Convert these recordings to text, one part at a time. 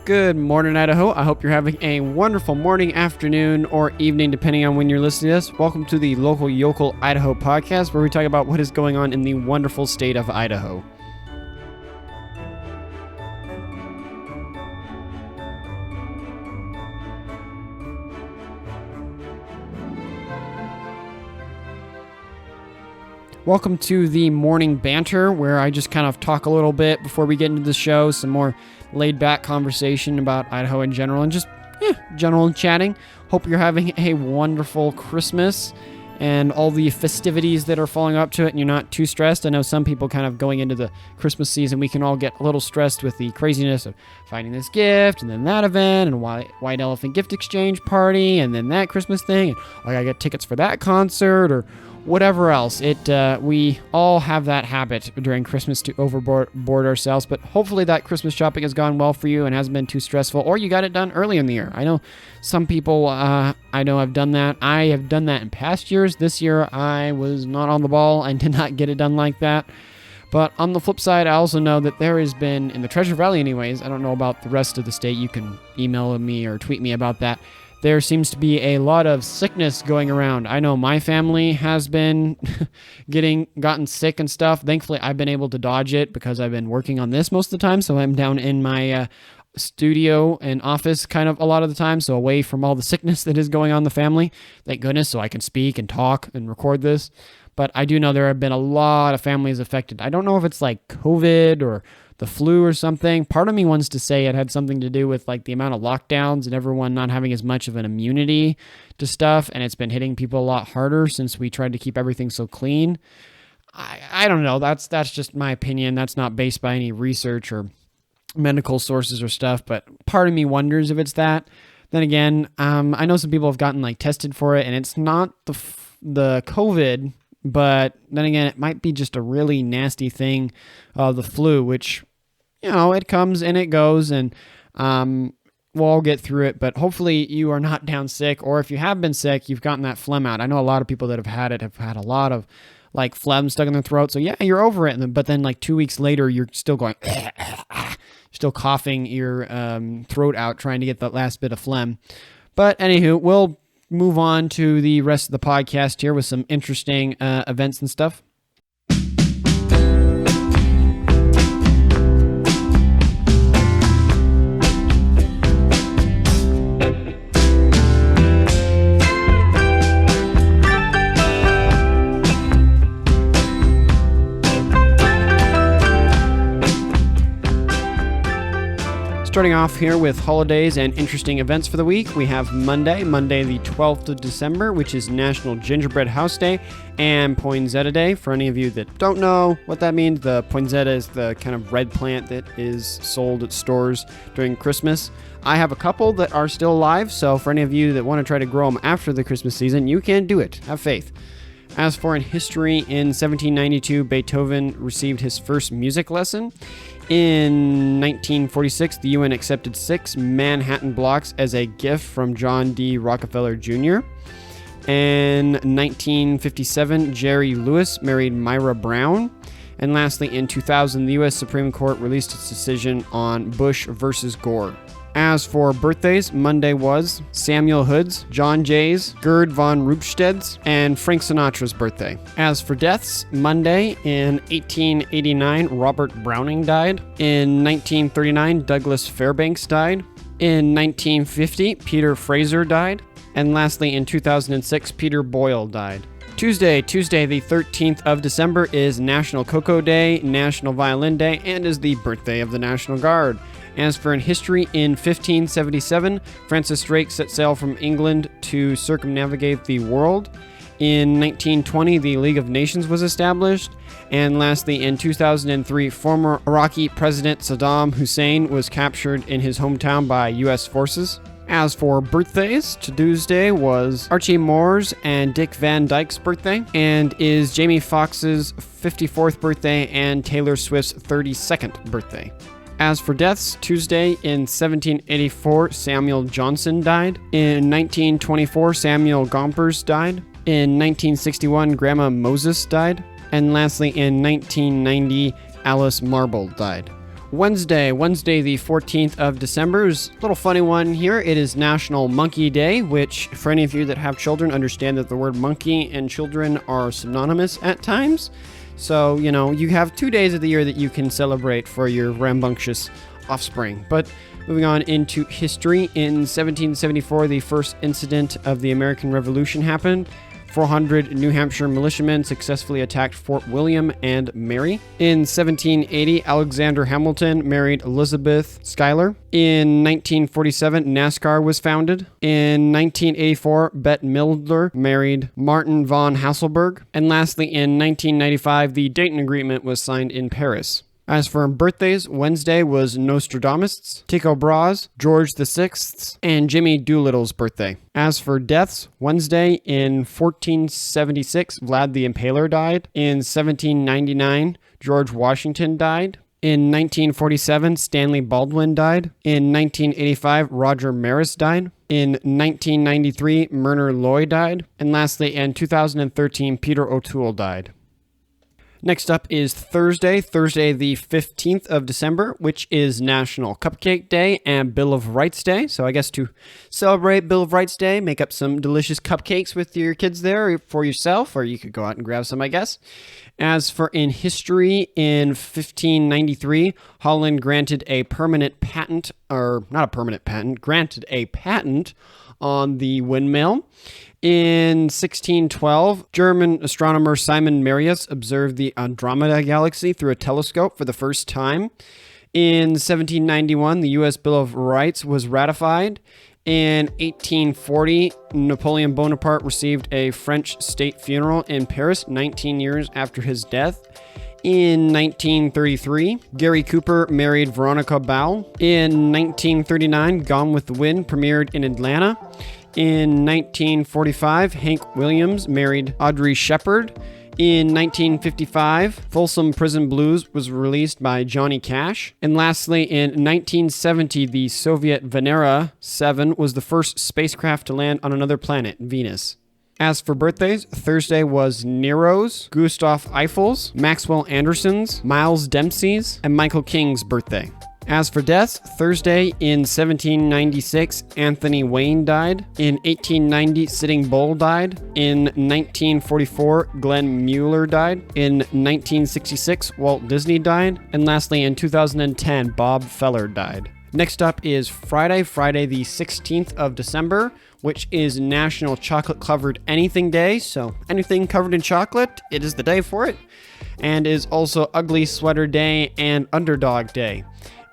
Good morning, Idaho. I hope you're having a wonderful morning, afternoon, or evening, depending on when you're listening to this. Welcome to the Local Yokel Idaho podcast, where we talk about what is going on in the wonderful state of Idaho. Welcome to the morning banter, where I just kind of talk a little bit before we get into the show, some more laid-back conversation about Idaho in general, and just general chatting. Hope you're having a wonderful Christmas and all the festivities that are falling up to it, and you're not too stressed. I know some people kind of going into the Christmas season, we can all get a little stressed with the craziness of finding this gift, and then that event, and White Elephant gift exchange party, and then that Christmas thing, and I gotta get tickets for that concert, or whatever else. We all have that habit during Christmas to overboard ourselves, but hopefully that Christmas shopping has gone well for you and hasn't been too stressful, or you got it done early in the year. I know some people, I know have done that. I have done that in past years. This year, I was not on the ball and did not get it done like that. But on the flip side, I also know that there has been, in the Treasure Valley anyways, I don't know about the rest of the state, you can email me or tweet me about that, there seems to be a lot of sickness going around. I know my family has been gotten sick and stuff. Thankfully, I've been able to dodge it because I've been working on this most of the time. So I'm down in my studio and office kind of a lot of the time. So away from all the sickness that is going on in the family. Thank goodness, so I can speak and talk and record this. But I do know there have been a lot of families affected. I don't know if it's like COVID or the flu or something. Part of me wants to say it had something to do with like the amount of lockdowns and everyone not having as much of an immunity to stuff, and it's been hitting people a lot harder since we tried to keep everything so clean. I don't know. That's just my opinion. That's not based by any research or medical sources or stuff, but part of me wonders if it's that. Then again, I know some people have gotten like tested for it, and it's not the COVID, but then again, it might be just a really nasty thing, the flu, which, it comes and it goes, and we'll all get through it. But hopefully you are not down sick, or if you have been sick, you've gotten that phlegm out. I know a lot of people that have had it have had a lot of like phlegm stuck in their throat. So yeah, you're over it. But then like 2 weeks later, you're still going, still coughing your throat out, trying to get that last bit of phlegm. But anywho, we'll move on to the rest of the podcast here with some interesting events and stuff. Starting off here with holidays and interesting events for the week, we have Monday the 12th of December, which is National Gingerbread House Day and Poinsettia Day. For any of you that don't know what that means, the poinsettia is the kind of red plant that is sold at stores during Christmas. I have a couple that are still alive, so for any of you that want to try to grow them after the Christmas season, you can do it. Have faith. As for in history, in 1792, Beethoven received his first music lesson. In 1946, the UN accepted 6 Manhattan blocks as a gift from John D. Rockefeller Jr. In 1957, Jerry Lewis married Myra Brown. And lastly, in 2000, the U.S. Supreme Court released its decision on Bush versus Gore. As for birthdays, Monday was Samuel Hood's, John Jay's, Gerd von Rupsted's, and Frank Sinatra's birthday. As for deaths, Monday in 1889, Robert Browning died. In 1939, Douglas Fairbanks died. In 1950, Peter Fraser died. And lastly, in 2006, Peter Boyle died. Tuesday the 13th of December is National Cocoa Day, National Violin Day, and is the birthday of the National Guard. As for in history, in 1577, Francis Drake set sail from England to circumnavigate the world. In 1920, the League of Nations was established. And lastly, in 2003, former Iraqi President Saddam Hussein was captured in his hometown by U.S. forces. As for birthdays, Tuesday was Archie Moore's and Dick Van Dyke's birthday, and is Jamie Foxx's 54th birthday and Taylor Swift's 32nd birthday. As for deaths, Tuesday in 1784, Samuel Johnson died. In 1924, Samuel Gompers died. In 1961, Grandma Moses died. And lastly, in 1990, Alice Marble died. Wednesday the 14th of December is a little funny one here. It is National Monkey Day, which for any of you that have children understand that the word monkey and children are synonymous at times. So, you have 2 days of the year that you can celebrate for your rambunctious offspring. But moving on into history, in 1774, the first incident of the American Revolution happened. 400 New Hampshire militiamen successfully attacked Fort William and Mary. In 1780, Alexander Hamilton married Elizabeth Schuyler. In 1947, NASCAR was founded. In 1984, Bette Midler married Martin von Hasselberg. And lastly, in 1995, the Dayton Agreement was signed in Paris. As for birthdays, Wednesday was Nostradamus, Tycho Brahe's, George VI, and Jimmy Doolittle's birthday. As for deaths, Wednesday in 1476, Vlad the Impaler died. In 1799, George Washington died. In 1947, Stanley Baldwin died. In 1985, Roger Maris died. In 1993, Myrna Loy died. And lastly, in 2013, Peter O'Toole died. Next up is Thursday the 15th of December, which is National Cupcake Day and Bill of Rights Day. So I guess to celebrate Bill of Rights Day, make up some delicious cupcakes with your kids there or for yourself, or you could go out and grab some, I guess. As for in history, in 1593, Holland granted a permanent patent, or not a permanent patent, granted a patent on the windmill. In 1612, German astronomer Simon Marius observed the Andromeda Galaxy through a telescope for the first time. In 1791, the U.S. Bill of Rights was ratified. In 1840, Napoleon Bonaparte received a French state funeral in Paris 19 years after his death. In 1933, Gary Cooper married Veronica Ball. In 1939, Gone with the Wind premiered in Atlanta. In 1945, Hank Williams married Audrey Shepard. In 1955, Folsom Prison Blues was released by Johnny Cash. And lastly, in 1970, the Soviet Venera 7 was the first spacecraft to land on another planet, Venus. As for birthdays, Thursday was Nero's, Gustav Eiffel's, Maxwell Anderson's, Miles Dempsey's, and Michael King's birthday. As for deaths, Thursday in 1796, Anthony Wayne died. In 1890, Sitting Bull died. In 1944, Glenn Mueller died. In 1966, Walt Disney died. And lastly, in 2010, Bob Feller died. Next up is Friday the 16th of December, which is National Chocolate Covered Anything Day. So anything covered in chocolate, it is the day for it. And is also Ugly Sweater Day and Underdog Day.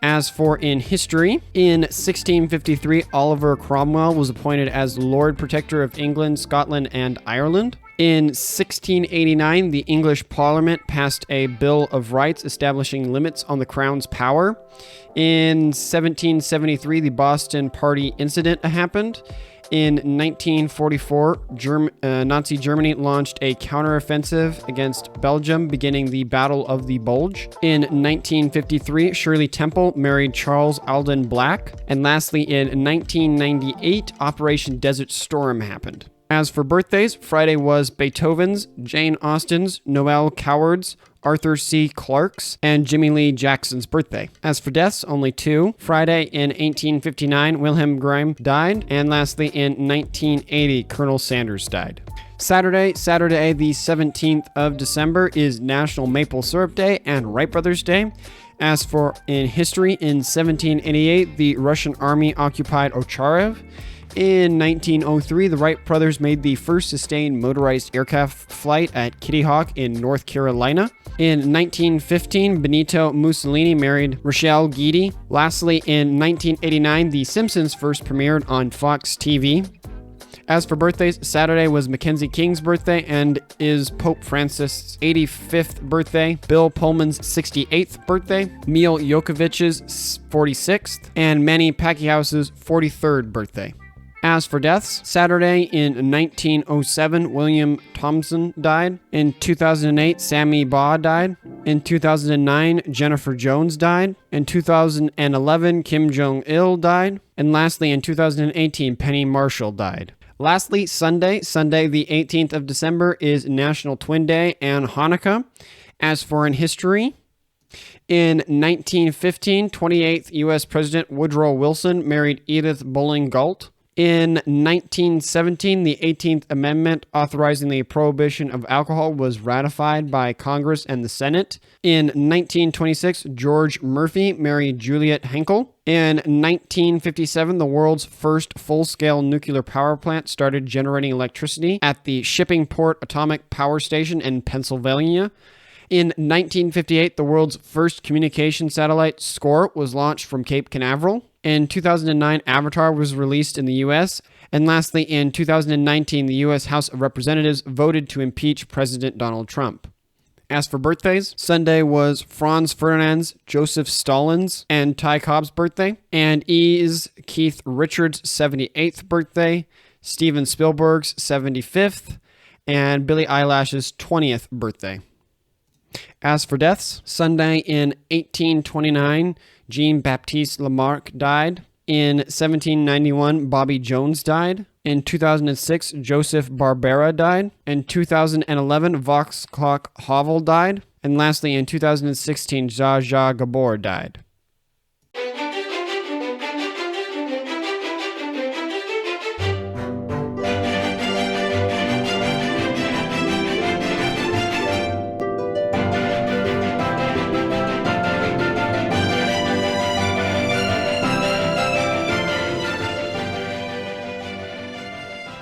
As for in history, in 1653, Oliver Cromwell was appointed as Lord Protector of England, Scotland, and Ireland. In 1689, the English Parliament passed a Bill of Rights establishing limits on the Crown's power. In 1773, the Boston Party incident happened. In 1944, Nazi Germany launched a counteroffensive against Belgium, beginning the Battle of the Bulge. In 1953, Shirley Temple married Charles Alden Black. And lastly, in 1998, Operation Desert Storm happened. As for birthdays, Friday was Beethoven's, Jane Austen's, Noel Coward's, Arthur C. Clarke's, and Jimmy Lee Jackson's birthday. As for deaths, only two. Friday in 1859, Wilhelm Grimm died. And lastly, in 1980, Colonel Sanders died. Saturday the 17th of December is National Maple Syrup Day and Wright Brothers Day. As for in history, in 1788, the Russian army occupied Ocharev. In 1903, the Wright brothers made the first sustained motorized aircraft flight at Kitty Hawk in North Carolina. In 1915, Benito Mussolini married Rochelle Guidi. Lastly, in 1989, The Simpsons first premiered on Fox TV. As for birthdays, Saturday was Mackenzie King's birthday and is Pope Francis' 85th birthday, Bill Pullman's 68th birthday, Mil Jokovic's 46th, and Manny Pacquiao's 43rd birthday. As for deaths, Saturday in 1907, William Thompson died. In 2008, Sammy Baugh died. In 2009, Jennifer Jones died. In 2011, Kim Jong-il died. And lastly, in 2018, Penny Marshall died. Lastly, Sunday the 18th of December is National Twin Day and Hanukkah. As for in history, In 1915, 28th U.S. President Woodrow Wilson married Edith Bowling Galt. In 1917, the 18th Amendment authorizing the prohibition of alcohol was ratified by Congress and the Senate. In 1926, George Murphy married Juliet Henkel. In 1957, the world's first full-scale nuclear power plant started generating electricity at the Shippingport Atomic Power Station in Pennsylvania. In 1958, the world's first communication satellite, SCORE, was launched from Cape Canaveral. In 2009, Avatar was released in the U.S. And lastly, in 2019, the U.S. House of Representatives voted to impeach President Donald Trump. As for birthdays, Sunday was Franz Ferdinand's, Joseph Stalin's, and Ty Cobb's birthday, and is Keith Richards' 78th birthday, Steven Spielberg's 75th, and Billie Eilish's 20th birthday. As for deaths, Sunday in 1829, Jean-Baptiste Lamarck died. In 1791, Bobby Jones died. In 2006, Joseph Barbera died. In 2011, Václav Havel died. And lastly, in 2016, Zsa Zsa Gabor died.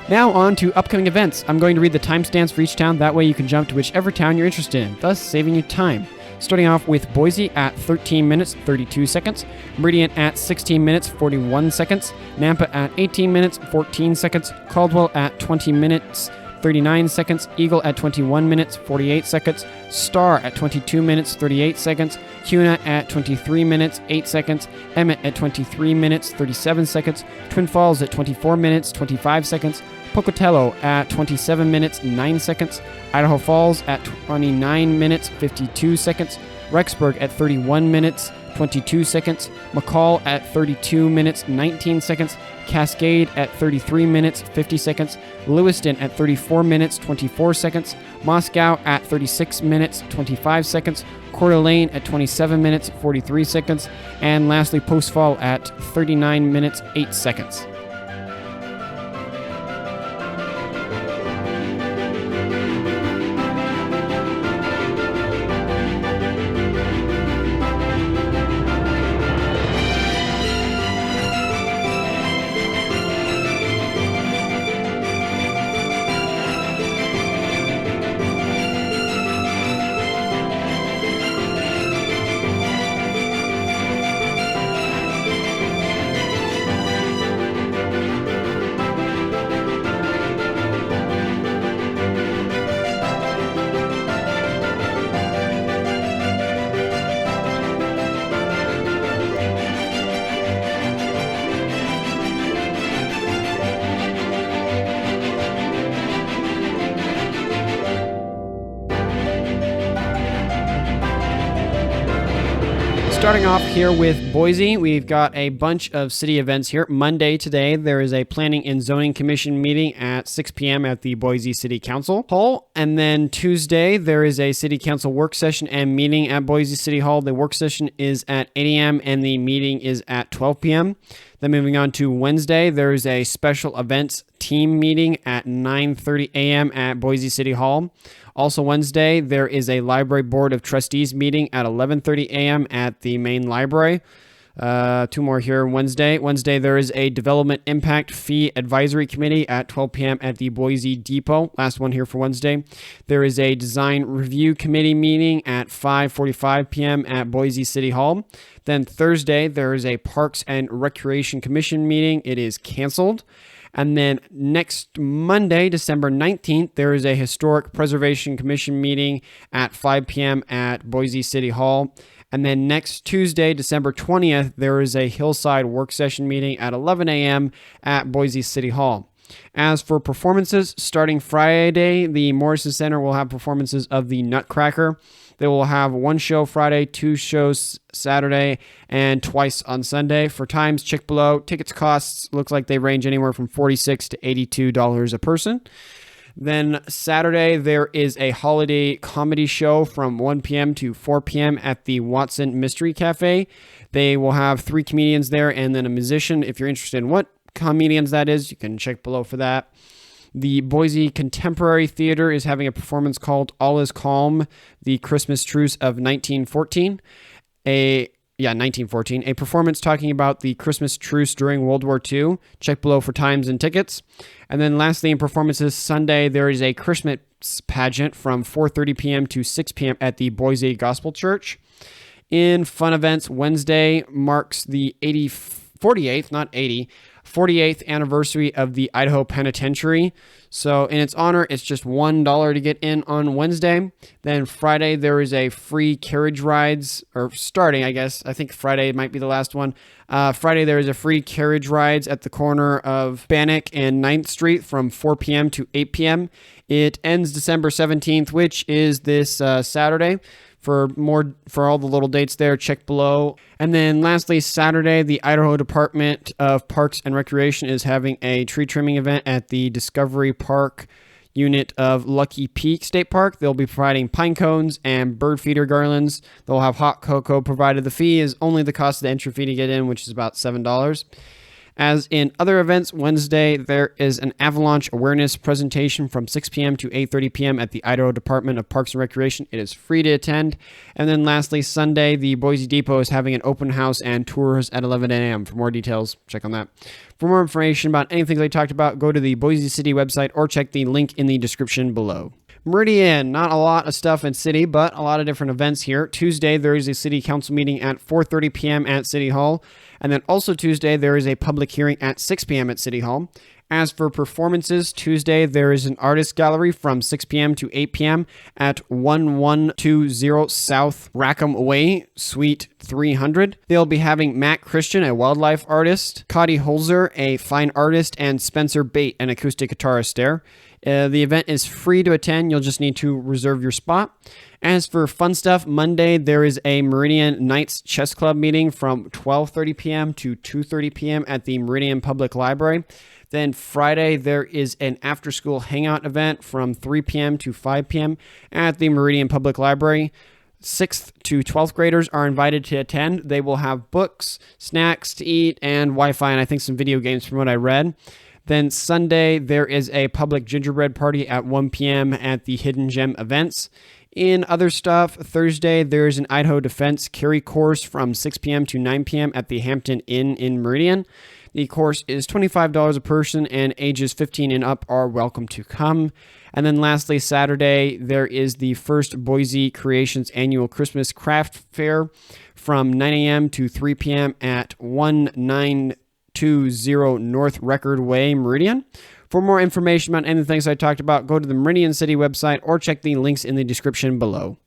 Now on to upcoming events. I'm going to read the timestamps for each town. That way you can jump to whichever town you're interested in, thus saving you time. Starting off with Boise at 13 minutes, 32 seconds. Meridian at 16 minutes, 41 seconds. Nampa at 18 minutes, 14 seconds. Caldwell at 20 minutes, 39 seconds. Eagle at 21 minutes, 48 seconds. Star at 22 minutes, 38 seconds. Kuna at 23 minutes, 8 seconds. Emmett at 23 minutes, 37 seconds. Twin Falls at 24 minutes, 25 seconds. Pocatello at 27 minutes, 9 seconds. Idaho Falls at 29 minutes, 52 seconds. Rexburg at 31 minutes, 22 seconds. McCall at 32 minutes, 19 seconds. Cascade at 33 minutes, 50 seconds. Lewiston at 34 minutes, 24 seconds. Moscow at 36 minutes, 25 seconds. Coeur d'Alene at 27 minutes, 43 seconds. And lastly, Post Fall at 39 minutes, 8 seconds. Starting off here with Boise, we've got a bunch of city events here. Monday today, there is a Planning and Zoning Commission meeting at 6 p.m. at the Boise City Council Hall. And then Tuesday, there is a City Council work session and meeting at Boise City Hall. The work session is at 8 a.m. and the meeting is at 12 p.m. Then moving on to Wednesday, there is a special events team meeting at 9:30 a.m. at Boise City Hall. Also Wednesday, there is a Library Board of Trustees meeting at 11:30 a.m. at the main library. Two more here Wednesday. Wednesday, there is a Development Impact Fee Advisory Committee at 12 p.m. at the Boise Depot. Last one here for Wednesday. There is a Design Review Committee meeting at 5:45 p.m. at Boise City Hall. Then Thursday, there is a Parks and Recreation Commission meeting. It is canceled. And then next Monday, December 19th, there is a Historic Preservation Commission meeting at 5 p.m. at Boise City Hall. And then next Tuesday, December 20th, there is a Hillside Work Session meeting at 11 a.m. at Boise City Hall. As for performances, starting Friday, the Morrison Center will have performances of the Nutcracker. They will have one show Friday, two shows Saturday, and twice on Sunday. For times, check below. Tickets costs looks like they range anywhere from $46 to $82 a person. Then Saturday, there is a holiday comedy show from 1 p.m. to 4 p.m. at the Watson Mystery Cafe. They will have 3 comedians there and then a musician. If you're interested in what comedians that is, you can check below for that. The Boise Contemporary Theater is having a performance called All Is Calm, the Christmas Truce of 1914. 1914. A performance talking about the Christmas truce during World War II. Check below for times and tickets. And then lastly, in performances Sunday, there is a Christmas pageant from 4:30 p.m. to 6 p.m. at the Boise Gospel Church. In fun events, Wednesday marks the 48th anniversary of the Idaho Penitentiary. So in its honor, it's just $1 to get in on Wednesday. Then Friday, there is a free carriage rides, or starting, I guess. I think Friday might be the last one. Friday, there is a free carriage rides at the corner of Bannock and 9th Street from 4 p.m. to 8 p.m. It ends December 17th, which is this Saturday. For all the little dates there, check below. And then lastly, Saturday, the Idaho Department of Parks and Recreation is having a tree trimming event at the Discovery Park unit of Lucky Peak State Park. They'll be providing pine cones and bird feeder garlands. They'll have hot cocoa provided. The fee is only the cost of the entry fee to get in, which is about $7. As in other events, Wednesday, there is an avalanche awareness presentation from 6 p.m. to 8:30 p.m. at the Idaho Department of Parks and Recreation. It is free to attend. And then lastly, Sunday, the Boise Depot is having an open house and tours at 11 a.m. For more details, check on that. For more information about anything they talked about, go to the Boise City website or check the link in the description below. Meridian, not a lot of stuff in city, but a lot of different events here. Tuesday, there is a city council meeting at 4:30 p.m. at City Hall. And then also Tuesday, there is a public hearing at 6 p.m. at City Hall. As for performances, Tuesday, there is an artist gallery from 6 p.m. to 8 p.m. at 1120 South Rackham Way, Suite 300. They'll be having Matt Christian, a wildlife artist, Cody Holzer, a fine artist, and Spencer Bate, an acoustic guitarist there. The event is free to attend. You'll just need to reserve your spot. As for fun stuff, Monday, there is a Meridian Knights Chess Club meeting from 12:30 p.m. to 2:30 p.m. at the Meridian Public Library. Then Friday, there is an after-school hangout event from 3 p.m. to 5 p.m. at the Meridian Public Library. 6th to 12th graders are invited to attend. They will have books, snacks to eat, and Wi-Fi, and I think some video games from what I read. Then Sunday, there is a public gingerbread party at 1 p.m. at the Hidden Gem Events. In other stuff, Thursday, there is an Idaho Defense Carry course from 6 p.m. to 9 p.m. at the Hampton Inn in Meridian. The course is $25 a person, and ages 15 and up are welcome to come. And then lastly, Saturday, there is the first Boise Creations annual Christmas craft fair from 9 a.m. to 3 p.m. at 1920 North Record Way, Meridian. For more information about any things I talked about, go to the Meridian City website or check the links in the description below.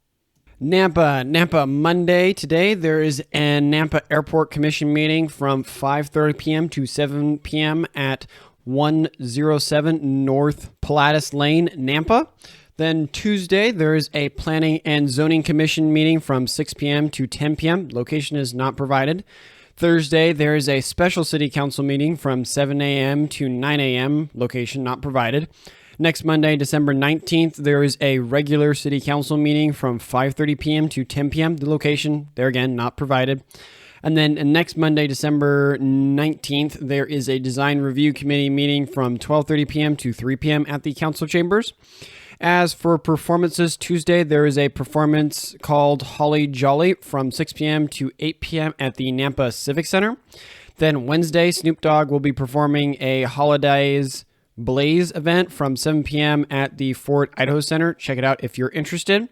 Nampa Monday. Today, there is a Nampa Airport Commission meeting from 5:30 p.m. to 7 p.m. at 107 North Pilatus Lane, Nampa. Then Tuesday, there is a Planning and Zoning Commission meeting from 6 p.m. to 10 p.m. Location is not provided. Thursday, there is a special city council meeting from 7 a.m. to 9 a.m. Location not provided. Next Monday, December 19th, there is a regular city council meeting from 5:30 p.m. to 10 p.m. The location, there again, not provided. And then next Monday, December 19th, there is a design review committee meeting from 12:30 p.m. to 3 p.m. at the council chambers. As for performances, Tuesday, there is a performance called Holly Jolly from 6 p.m. to 8 p.m. at the Nampa Civic Center. Then Wednesday, Snoop Dogg will be performing a Holidays Blaze event from 7 p.m. at the Fort Idaho Center. Check it out if you're interested.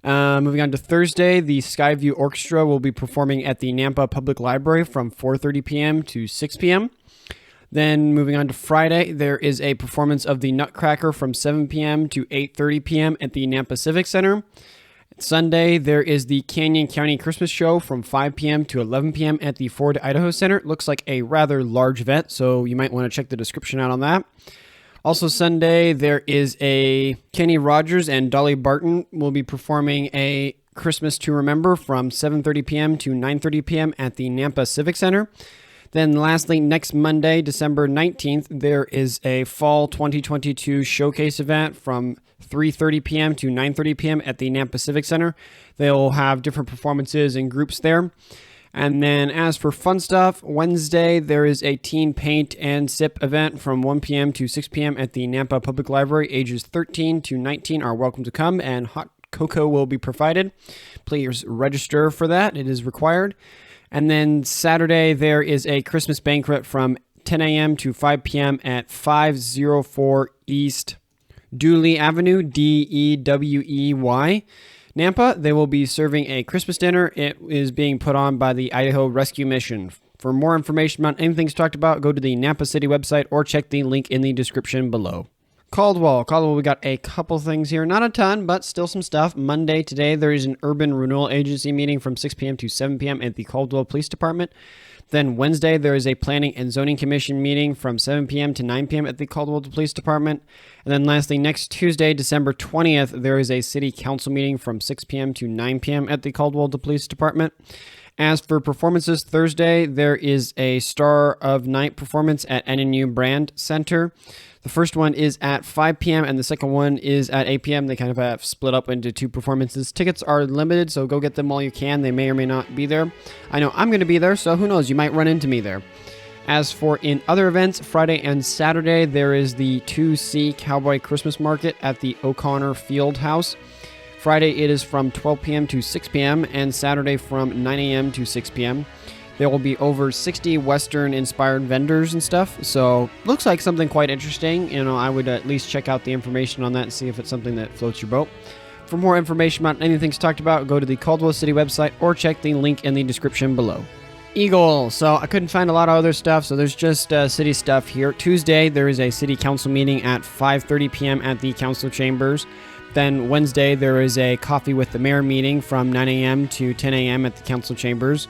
Moving on to Thursday, the Skyview Orchestra will be performing at the Nampa Public Library from 4:30 p.m. to 6 p.m. Then moving on to Friday, there is a performance of the Nutcracker from 7 p.m. to 8:30 p.m. at the Nampa Civic Center. Sunday, there is the Canyon County Christmas Show from 5 p.m. to 11 p.m. at the Ford Idaho Center. It looks like a rather large event, so you might want to check the description out on that. Also Sunday, there is a Kenny Rogers and Dolly Barton will be performing a Christmas to Remember from 7:30 p.m. to 9:30 p.m. at the Nampa Civic Center. Then lastly, next Monday, December 19th, there is a Fall 2022 showcase event from 3:30 p.m. to 9:30 p.m. at the Nampa Civic Center. They'll have different performances and groups there. And then as for fun stuff, Wednesday, there is a teen paint and sip event from 1 p.m. to 6 p.m. at the Nampa Public Library. Ages 13 to 19 are welcome to come, and hot cocoa will be provided. Please register for that. It is required. And then Saturday, there is a Christmas banquet from 10 a.m. to 5 p.m. at 504 East Dewey Avenue, Dewey, Nampa. They will be serving a Christmas dinner. It is being put on by the Idaho Rescue Mission. For more information on anything talked about, go to the Nampa City website or check the link in the description below. Caldwell, we got a couple things here. Not a ton, but still some stuff. Monday, today, there is an Urban Renewal Agency meeting from 6 p.m. to 7 p.m. at the Caldwell Police Department. Then Wednesday, there is a Planning and Zoning Commission meeting from 7 p.m. to 9 p.m. at the Caldwell Police Department. And then lastly, next Tuesday, December 20th, there is a City Council meeting from 6 p.m. to 9 p.m. at the Caldwell Police Department. As for performances, Thursday, there is a Star of Night performance at NNU Brand Center. The first one is at 5 p.m. and the second one is at 8 p.m. They kind of have split up into two performances. Tickets are limited, so go get them while you can. They may or may not be there. I know I'm going to be there, so who knows? You might run into me there. As for in other events, Friday and Saturday, there is the 2C Cowboy Christmas Market at the O'Connor Field House. Friday, it is from 12 p.m. to 6 p.m., and Saturday from 9 a.m. to 6 p.m. There will be over 60 Western-inspired vendors and stuff, so looks like something quite interesting. I would at least check out the information on that and see if it's something that floats your boat. For more information about anything talked about, go to the Caldwell City website or check the link in the description below. Eagle. So I couldn't find a lot of other stuff, so there's just city stuff here. Tuesday, there is a City Council meeting at 5:30 p.m. at the Council Chambers. Then Wednesday, there is a Coffee with the Mayor meeting from 9 a.m. to 10 a.m. at the Council Chambers.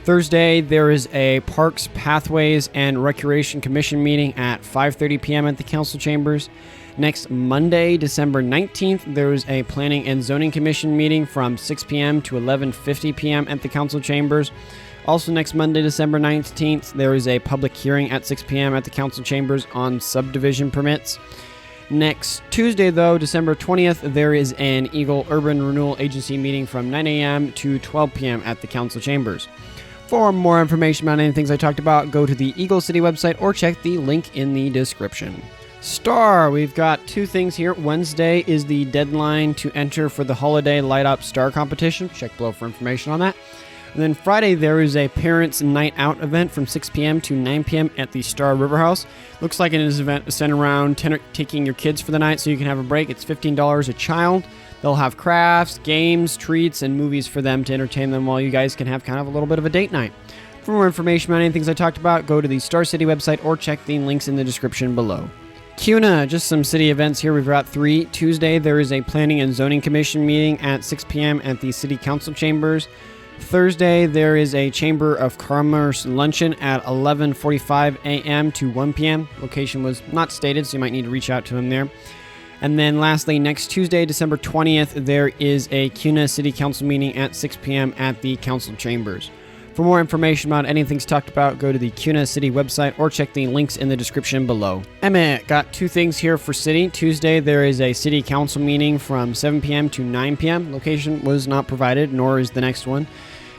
Thursday, there is a Parks, Pathways, and Recreation Commission meeting at 5:30 p.m. at the Council Chambers. Next Monday, December 19th, there is a Planning and Zoning Commission meeting from 6 p.m. to 11:50 p.m. at the Council Chambers. Also next Monday, December 19th, there is a public hearing at 6 p.m. at the Council Chambers on subdivision permits. Next Tuesday, though, December 20th, there is an Eagle Urban Renewal Agency meeting from 9 a.m. to 12 p.m. at the Council Chambers. For more information about any things I talked about, go to the Eagle City website or check the link in the description. Star, we've got two things here. Wednesday is the deadline to enter for the Holiday Light Up Star Competition. Check below for information on that. And then Friday, there is a Parents Night Out event from 6 p.m. to 9 p.m. at the Star River House. Looks like it is an event centered around taking your kids for the night so you can have a break. It's $15 a child. They'll have crafts, games, treats, and movies for them to entertain them while you guys can have kind of a little bit of a date night. For more information about any things I talked about, go to the Star City website or check the links in the description below. CUNA, just some city events here. We've got 3. Tuesday, there is a Planning and Zoning Commission meeting at 6 p.m. at the City Council Chambers. Thursday, there is a Chamber of Commerce luncheon at 11:45 a.m. to 1 p.m. Location was not stated, so you might need to reach out to them there. And then lastly, next Tuesday, December 20th, there is a CUNA City Council meeting at 6 p.m. at the Council Chambers. For more information about anything talked about, go to the CUNA City website or check the links in the description below. Emmett, got 2 things here for City. Tuesday, there is a City Council meeting from 7 p.m. to 9 p.m. Location was not provided, nor is the next one.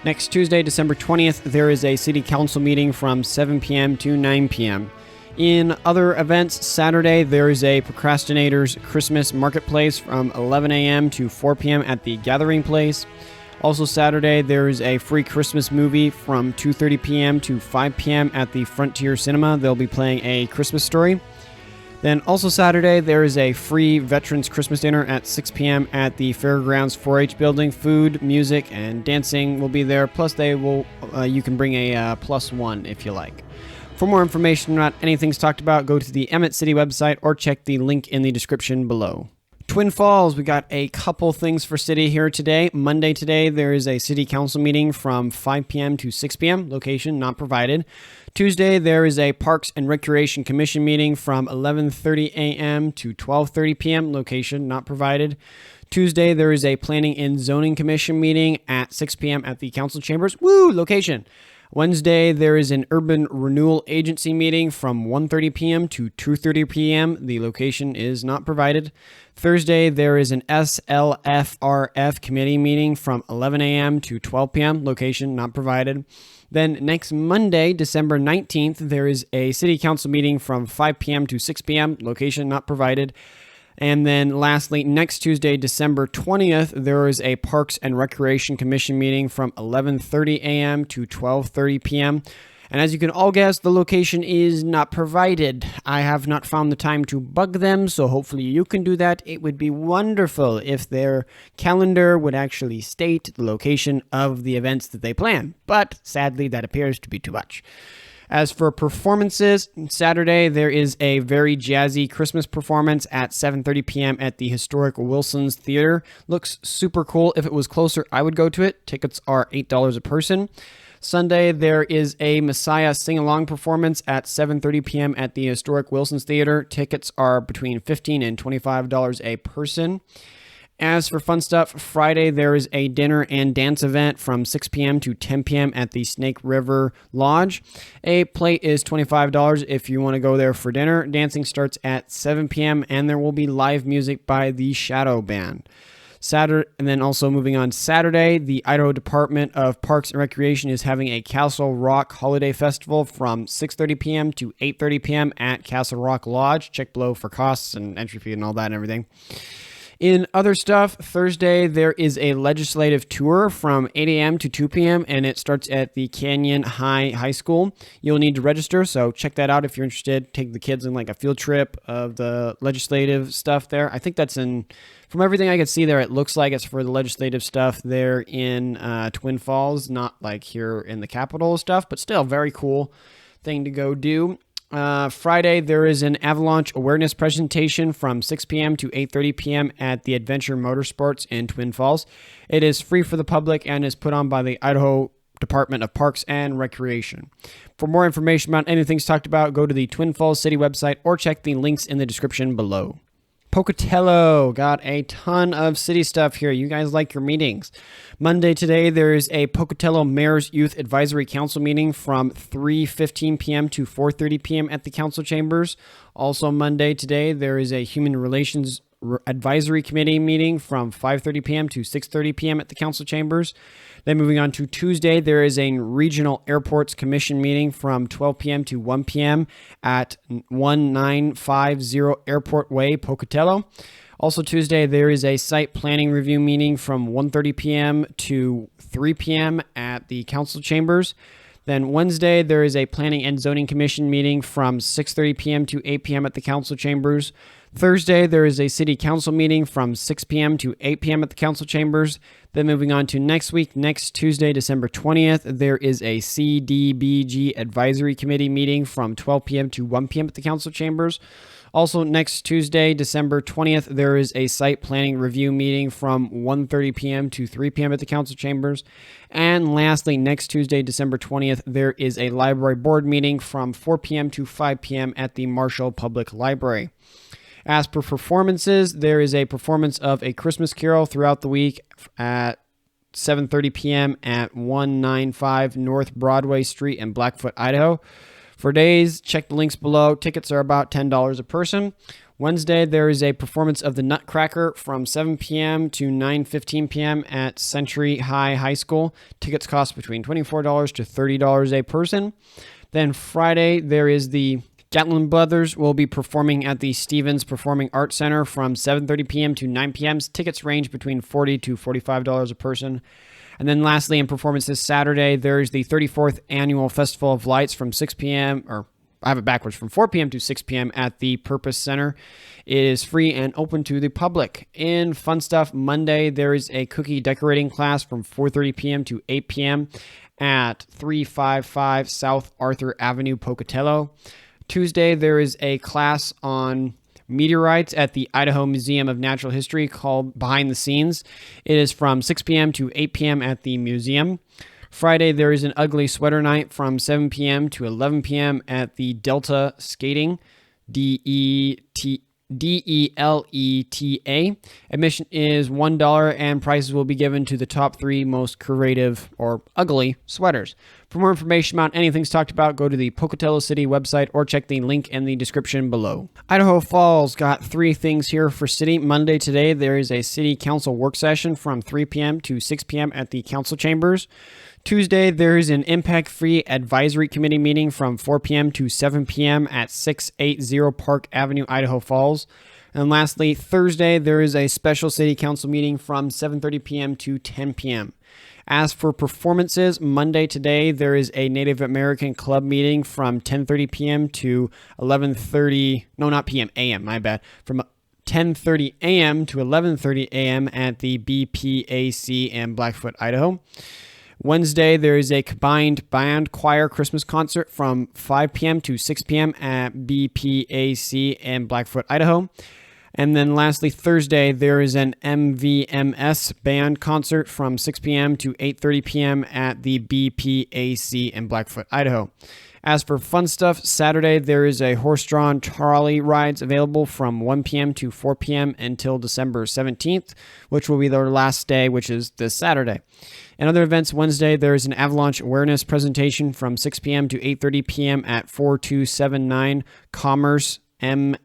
Next Tuesday, December 20th, there is a City Council meeting from 7 p.m. to 9 p.m. In other events, Saturday, there is a Procrastinators Christmas Marketplace from 11 a.m. to 4 p.m. at the Gathering Place. Also Saturday, there is a free Christmas movie from 2:30 p.m. to 5 p.m. at the Frontier Cinema. They'll be playing A Christmas Story. Then also Saturday, there is a free Veterans Christmas dinner at 6 p.m. at the Fairgrounds 4-H building. Food, music, and dancing will be there. Plus, you can bring a +1 if you like. For more information about anything talked about, go to the Emmett City website or check the link in the description below. Twin Falls, we got a couple things for City here today. Monday today, there is a City Council meeting from 5 p.m. to 6 p.m. Location not provided. Tuesday, there is a Parks and Recreation Commission meeting from 11:30 a.m. to 12:30 p.m. Location not provided. Tuesday, there is a Planning and Zoning Commission meeting at 6 p.m. at the Council Chambers. Woo! Location. Wednesday, there is an Urban Renewal Agency meeting from 1:30 p.m. to 2:30 p.m. The location is not provided. Thursday, there is an SLFRF committee meeting from 11 a.m. to 12 p.m. Location not provided. Then next Monday, December 19th, there is a city council meeting from 5 p.m. to 6 p.m. Location not provided. And then lastly, next Tuesday, December 20th, there is a Parks and Recreation Commission meeting from 11:30 a.m. to 12:30 p.m. And as you can all guess, the location is not provided. I have not found the time to bug them, so hopefully you can do that. It would be wonderful if their calendar would actually state the location of the events that they plan. But sadly, that appears to be too much. As for performances, Saturday there is a very jazzy Christmas performance at 7:30 p.m. at the historic Wilson's Theater. Looks super cool. If it was closer, I would go to it. Tickets are $8 a person. Sunday, there is a Messiah sing-along performance at 7:30 p.m. at the historic Wilson's Theater. Tickets are between $15 and $25 a person. As for fun stuff, Friday there is a dinner and dance event from 6 p.m. to 10 p.m. at the Snake River Lodge. A plate is $25 if you want to go there for dinner. Dancing starts at 7 p.m. and there will be live music by the Shadow Band. And then also moving on Saturday, the Idaho Department of Parks and Recreation is having a Castle Rock Holiday Festival from 6:30 p.m. to 8:30 p.m. at Castle Rock Lodge. Check below for costs and entry fee and all that and everything. In other stuff, Thursday, there is a legislative tour from 8 a.m. to 2 p.m., and it starts at the Canyon High School. You'll need to register, so check that out if you're interested. Take the kids on like a field trip of the legislative stuff there. I think that's from everything I could see there, it looks like it's for the legislative stuff there in Twin Falls, not like here in the capital stuff, but still very cool thing to go do. Friday, there is an avalanche awareness presentation from 6 p.m. to 8:30 p.m. at the Adventure Motorsports in Twin Falls. It is free for the public and is put on by the Idaho Department of Parks and Recreation. For more information about anything talked about, go to the Twin Falls City website or check the links in the description below. Pocatello, got a ton of city stuff here. You guys like your meetings. Monday today, there's a Pocatello Mayor's Youth Advisory Council meeting from 3:15 p.m. to 4:30 p.m. at the council chambers. Also Monday today, there is a Human Relations Advisory Committee meeting from 5:30 p.m. to 6:30 p.m. at the council chambers. Then moving on to Tuesday, there is a Regional Airports Commission meeting from 12 p.m. to 1 p.m. at 1950 Airport Way, Pocatello. Also Tuesday, there is a site planning review meeting from 1:30 p.m. to 3 p.m. at the council chambers. Then Wednesday, there is a Planning and Zoning Commission meeting from 6:30 p.m. to 8 p.m. at the council chambers. Thursday, there is a City Council meeting from 6 p.m. to 8 p.m. at the council chambers. Then moving on to next week, next Tuesday, December 20th, there is a CDBG Advisory Committee meeting from 12 p.m. to 1 p.m. at the council chambers. Also, next Tuesday, December 20th, there is a site planning review meeting from 1:30 p.m. to 3 p.m. at the council chambers. And lastly, next Tuesday, December 20th, there is a library board meeting from 4 p.m. to 5 p.m. at the Marshall Public Library. As per performances, there is a performance of A Christmas Carol throughout the week at 7:30 p.m. at 195 North Broadway Street in Blackfoot, Idaho. For days, check the links below. Tickets are about $10 a person. Wednesday, there is a performance of The Nutcracker from 7 p.m. to 9:15 p.m. at Century High School. Tickets cost between $24 to $30 a person. Then Friday, there is the Gatlin Brothers will be performing at the Stevens Performing Arts Center from 7:30 p.m. to 9 p.m. Tickets range between $40 to $45 a person. And then lastly, in performances Saturday, there's the 34th Annual Festival of Lights from 6 p.m., or I have it backwards, from 4 p.m. to 6 p.m. at the Purpose Center. It is free and open to the public. In fun stuff, Monday, there is a cookie decorating class from 4:30 p.m. to 8 p.m. at 355 South Arthur Avenue, Pocatello. Tuesday, there is a class on meteorites at the Idaho Museum of Natural History called Behind the Scenes. It is from 6 p.m. to 8 p.m. at the museum. Friday, there is an ugly sweater night from 7 p.m. to 11 p.m. at the Delta Skating, DELETA. Admission is $1, and prizes will be given to the top 3 most creative or ugly sweaters. For more information about anything talked about, go to the Pocatello City website or check the link in the description below. Idaho Falls got 3 things here for City. Monday today, there is a City Council work session from 3 p.m. to 6 p.m. at the Council Chambers. Tuesday, there is an Impact-Free Advisory Committee meeting from 4 p.m. to 7 p.m. at 680 Park Avenue, Idaho Falls. And lastly, Thursday, there is a special City Council meeting from 7:30 p.m. to 10 p.m. As for performances, Monday today, there is a Native American Club meeting from 10:30 p.m. to 11:30, no, not p.m., a.m., my bad, from 10:30 a.m. to 11:30 a.m. at the BPAC in Blackfoot, Idaho. Wednesday, there is a combined band choir Christmas concert from 5 p.m. to 6 p.m. at BPAC in Blackfoot, Idaho. And then lastly, Thursday, there is an MVMS band concert from 6 p.m. to 8:30 p.m. at the BPAC in Blackfoot, Idaho. As for fun stuff, Saturday, there is a horse-drawn trolley rides available from 1 p.m. to 4 p.m. until December 17th, which will be their last day, which is this Saturday. And other events, Wednesday, there is an avalanche awareness presentation from 6 p.m. to 8:30 p.m. at 4279 Commerce COMMERCE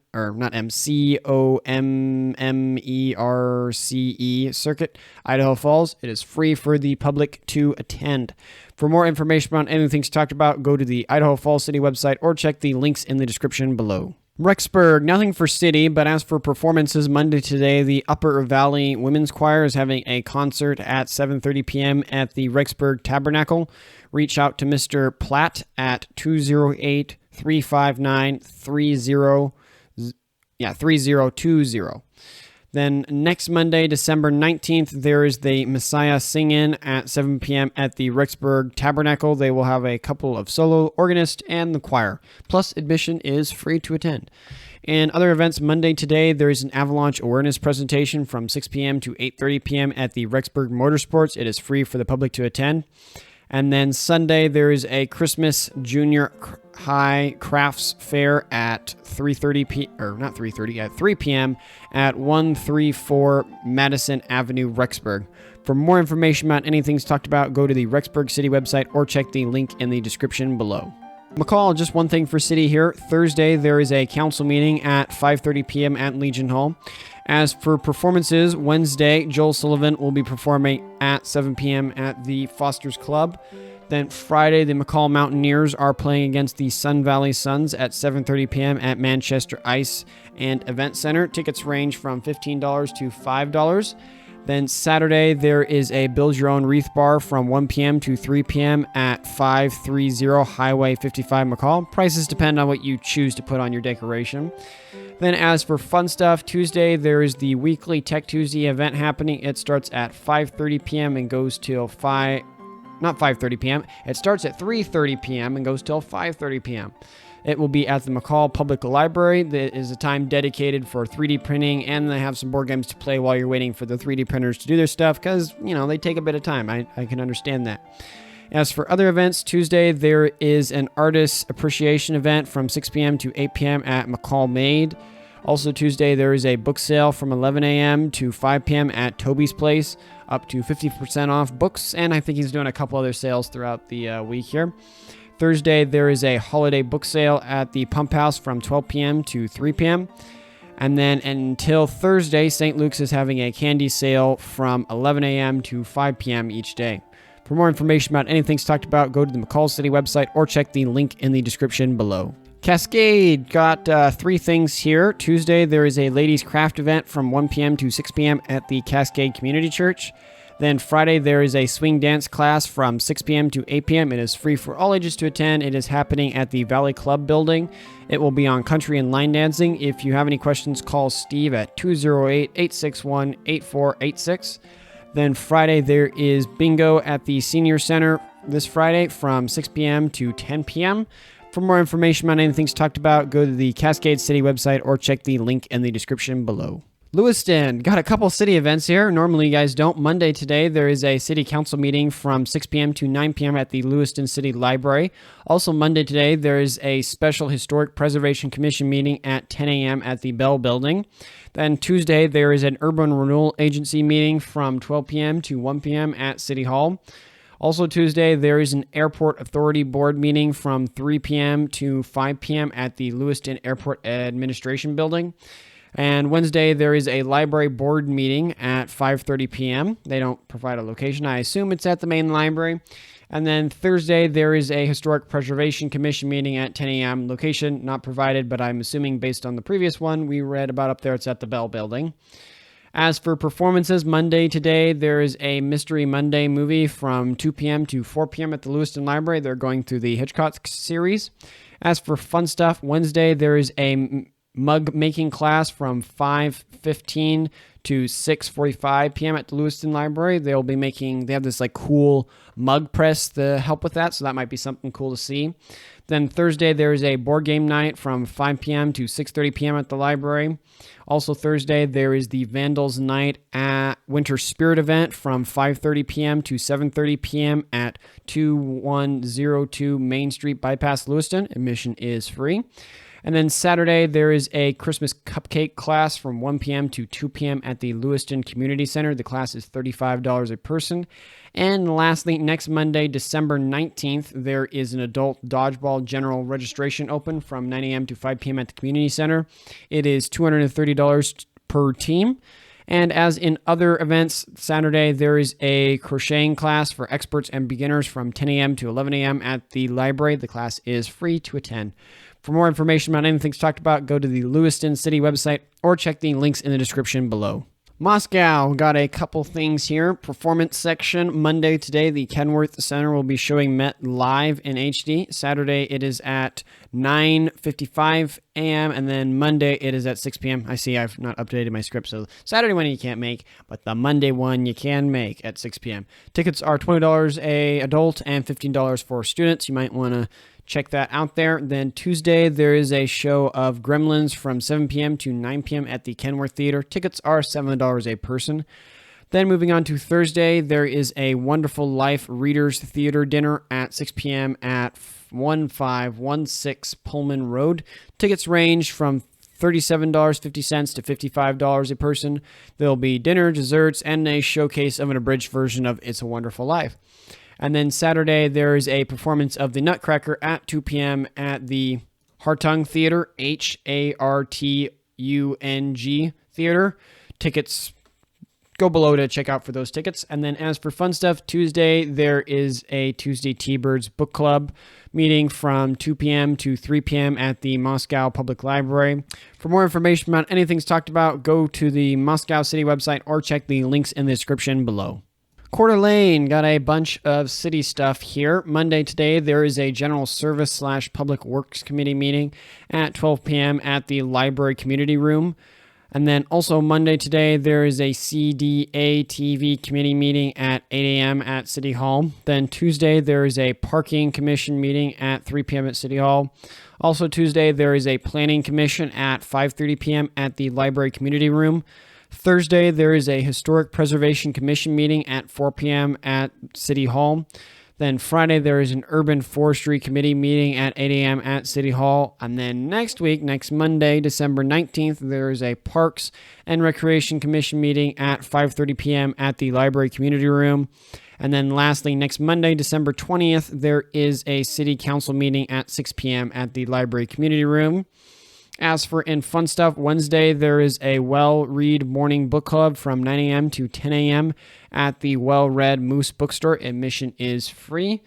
Circuit, Idaho Falls. It is free for the public to attend. For more information on anything talked about, go to the Idaho Falls City website or check the links in the description below. Rexburg, nothing for City, but as for performances, Monday today, the Upper Valley Women's Choir is having a concert at 7:30 p.m. at the Rexburg Tabernacle. Reach out to Mr. Platt at 208-359-3020. Then next Monday, December 19th, there is the Messiah Sing-In at 7 p.m. at the Rexburg Tabernacle. They will have a couple of solo organists and the choir. Plus, admission is free to attend. And other events, Monday today, there is an avalanche awareness presentation from 6 p.m. to 8:30 p.m. at the Rexburg Motorsports. It is free for the public to attend. And then Sunday, there is a Christmas Junior High Crafts Fair at 3 p.m. at 134 Madison Avenue, Rexburg. For more information about anything talked about, go to the Rexburg City website or check the link in the description below. McCall, just one thing for City here. Thursday, there is a council meeting at 5:30 p.m. at Legion Hall. As for performances, Wednesday, Joel Sullivan will be performing at 7 p.m. at the Foster's Club. Then Friday, the McCall Mountaineers are playing against the Sun Valley Suns at 7:30 p.m. at Manchester Ice and Event Center. Tickets range from $15 to $5. Then Saturday, there is a Build Your Own Wreath Bar from 1 p.m. to 3 p.m. at 530 Highway 55 McCall. Prices depend on what you choose to put on your decoration. Then as for fun stuff, Tuesday, there is the weekly Tech Tuesday event happening. It starts at 5:30 p.m. and goes till not 5:30 p.m. It starts at 3:30 p.m. and goes till 5:30 p.m. It will be at the McCall Public Library. That is a time dedicated for 3D printing, and they have some board games to play while you're waiting for the 3D printers to do their stuff because, they take a bit of time. I can understand that. As for other events, Tuesday, there is an artist appreciation event from 6 p.m. to 8 p.m. at McCall Made. Also Tuesday, there is a book sale from 11 a.m. to 5 p.m. at Toby's Place, up to 50% off books, and I think he's doing a couple other sales throughout the week here. Thursday, there is a holiday book sale at the Pump House from 12 p.m. to 3 p.m. And then until Thursday, St. Luke's is having a candy sale from 11 a.m. to 5 p.m. each day. For more information about anything talked about, go to the McCall City website or check the link in the description below. Cascade got 3 things here. Tuesday, there is a ladies' craft event from 1 p.m. to 6 p.m. at the Cascade Community Church. Then Friday, there is a swing dance class from 6 p.m. to 8 p.m. It is free for all ages to attend. It is happening at the Valley Club building. It will be on country and line dancing. If you have any questions, call Steve at 208-861-8486. Then Friday, there is bingo at the Senior Center this Friday from 6 p.m. to 10 p.m. For more information on anything talked about, go to the Cascade City website or check the link in the description below. Lewiston, got a couple city events here. Normally you guys don't. Monday today, there is a city council meeting from 6 p.m. to 9 p.m. at the Lewiston City Library. Also Monday today, there is a special Historic Preservation Commission meeting at 10 a.m. at the Bell Building. Then Tuesday, there is an Urban Renewal Agency meeting from 12 p.m. to 1 p.m. at City Hall. Also Tuesday, there is an Airport Authority Board meeting from 3 p.m. to 5 p.m. at the Lewiston Airport Administration Building. And Wednesday, there is a library board meeting at 5:30 p.m. They don't provide a location. I assume it's at the main library. And then Thursday, there is a Historic Preservation Commission meeting at 10 a.m. Location not provided, but I'm assuming based on the previous one we read about up there, it's at the Bell Building. As for performances, Monday today, there is a Mystery Monday movie from 2 p.m. to 4 p.m. at the Lewiston Library. They're going through the Hitchcock series. As for fun stuff, Wednesday, there is a mug making class from 5:15 to 6:45 p.m. at the Lewiston Library. They have this like cool mug press to help with that, so that might be something cool to see. Then Thursday, there is a board game night from 5 p.m. to 6:30 p.m. at the library. Also Thursday, there is the Vandals Night at Winter Spirit event from 5:30 p.m. to 7:30 p.m. at 2102 Main Street Bypass, Lewiston. Admission is free. And then Saturday, there is a Christmas cupcake class from 1 p.m. to 2 p.m. at the Lewiston Community Center. The class is $35 a person. And lastly, next Monday, December 19th, there is an adult dodgeball general registration open from 9 a.m. to 5 p.m. at the Community Center. It is $230 per team. And as in other events, Saturday, there is a crocheting class for experts and beginners from 10 a.m. to 11 a.m. at the library. The class is free to attend. For more information about anything talked about, go to the Lewiston City website or check the links in the description below. Moscow, got a couple things here. Performance section, Monday today, the Kenworth Center will be showing Met live in HD. Saturday, it is at 9:55 a.m. and then Monday, it is at 6 p.m. I see I've not updated my script, so Saturday one you can't make, but the Monday one you can make at 6 p.m. Tickets are $20 a adult and $15 for students. You might want to check that out there. Then Tuesday, there is a show of Gremlins from 7 p.m. to 9 p.m. at the Kenworth Theater. Tickets are $7 a person. Then moving on to Thursday, there is a Wonderful Life Readers Theater dinner at 6 p.m. at 1516 Pullman Road. Tickets range from $37.50 to $55 a person. There'll be dinner, desserts, and a showcase of an abridged version of It's a Wonderful Life. And then Saturday, there is a performance of The Nutcracker at 2 p.m. at the Hartung Theater, Hartung Theater. Tickets, go below to check out for those tickets. And then as for fun stuff, Tuesday, there is a Tuesday T-Birds Book Club meeting from 2 p.m. to 3 p.m. at the Moscow Public Library. For more information about anything talked about, go to the Moscow City website or check the links in the description below. Coeur d'Alene, got a bunch of city stuff here. Monday today, there is a General Service / Public Works Committee meeting at 12 p.m. at the Library Community Room. And then also Monday today, there is a CDA TV Committee meeting at 8 a.m. at City Hall. Then Tuesday, there is a Parking Commission meeting at 3 p.m. at City Hall. Also Tuesday, there is a Planning Commission at 5:30 p.m. at the Library Community Room. Thursday, there is a Historic Preservation Commission meeting at 4 p.m. at City Hall. Then Friday, there is an Urban Forestry Committee meeting at 8 a.m. at City Hall. And then next week, next Monday, December 19th, there is a Parks and Recreation Commission meeting at 5:30 p.m. at the Library Community Room. And then lastly, next Monday, December 20th, there is a City Council meeting at 6 p.m. at the Library Community Room. As for in fun stuff, Wednesday, there is a Well Read Morning Book Club from 9 a.m. to 10 a.m. at the Well Read Moose Bookstore. Admission is free.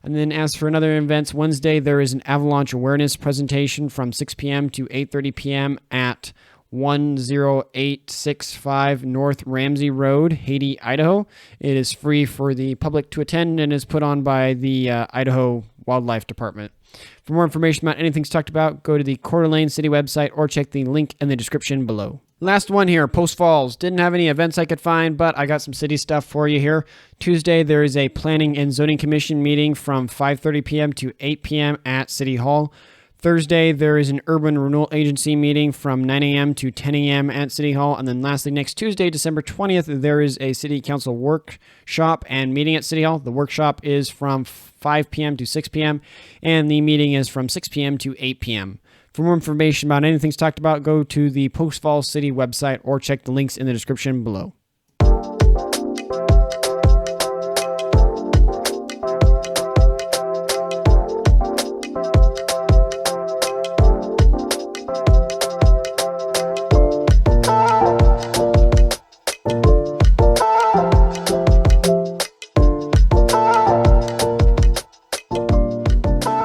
And then as for another events, Wednesday, there is an avalanche awareness presentation from 6 p.m. to 8:30 p.m. at 10865 North Ramsey Road, Haiti, Idaho. It is free for the public to attend and is put on by the Idaho Wildlife Department. For more information about anything talked about, go to the Coeur d'Alene City website or check the link in the description below. Last one here, Post Falls. Didn't have any events I could find, but I got some city stuff for you here. Tuesday, there is a Planning and Zoning Commission meeting from 5:30 p.m. to 8 p.m. at City Hall. Thursday, there is an urban renewal agency meeting from 9 a.m. to 10 a.m. at City Hall. And then lastly, next Tuesday, December 20th, there is a City Council workshop and meeting at City Hall. The workshop is from 5 p.m. to 6 p.m. and the meeting is from 6 p.m. to 8 p.m. For more information about anything talked about, go to the Post Falls City website or check the links in the description below.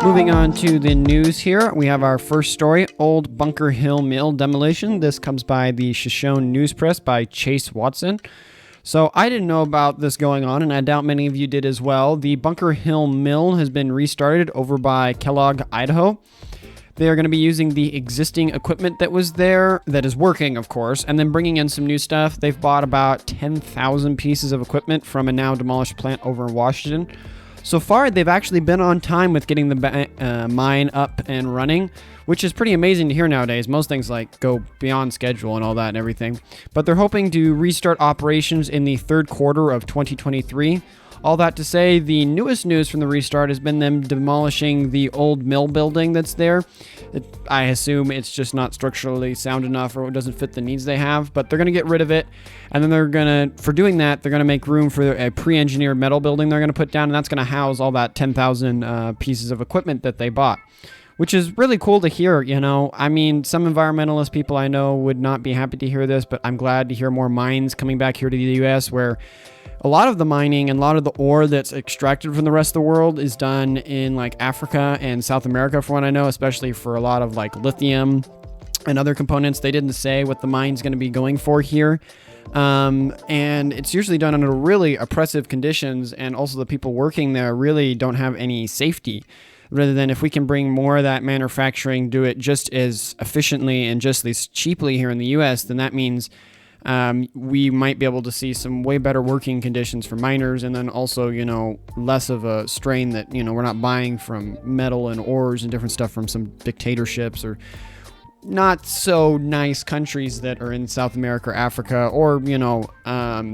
Moving on to the news here, we have our first story, Old Bunker Hill Mill Demolition. This comes by the Shoshone News Press by Chase Watson. So I didn't know about this going on, and I doubt many of you did as well. The Bunker Hill Mill has been restarted over by Kellogg, Idaho. They are going to be using the existing equipment that was there, that is working, of course, and then bringing in some new stuff. They've bought about 10,000 pieces of equipment from a now demolished plant over in Washington. So far, they've actually been on time with getting the mine up and running, which is pretty amazing to hear nowadays. Most things like go beyond schedule and all that and everything. But they're hoping to restart operations in the third quarter of 2023. All that to say, the newest news from the restart has been them demolishing the old mill building that's there. I assume it's just not structurally sound enough or it doesn't fit the needs they have, but they're going to get rid of it. And then for doing that, they're going to make room for a pre-engineered metal building they're going to put down, and that's going to house all that 10,000 pieces of equipment that they bought. Which is really cool to hear, you know. I mean, some environmentalist people I know would not be happy to hear this, but I'm glad to hear more mines coming back here to the U.S. where a lot of the mining and a lot of the ore that's extracted from the rest of the world is done in like Africa and South America, for what I know, especially for a lot of like lithium and other components. They didn't say what the mine's going to be going for here. And it's usually done under really oppressive conditions, and also the people working there really don't have any safety. Rather than if we can bring more of that manufacturing, do it just as efficiently and just as cheaply here in the U.S., then that means we might be able to see some way better working conditions for miners, and then also, you know, less of a strain that, you know, we're not buying from metal and ores and different stuff from some dictatorships or not so nice countries that are in South America or Africa or, you know,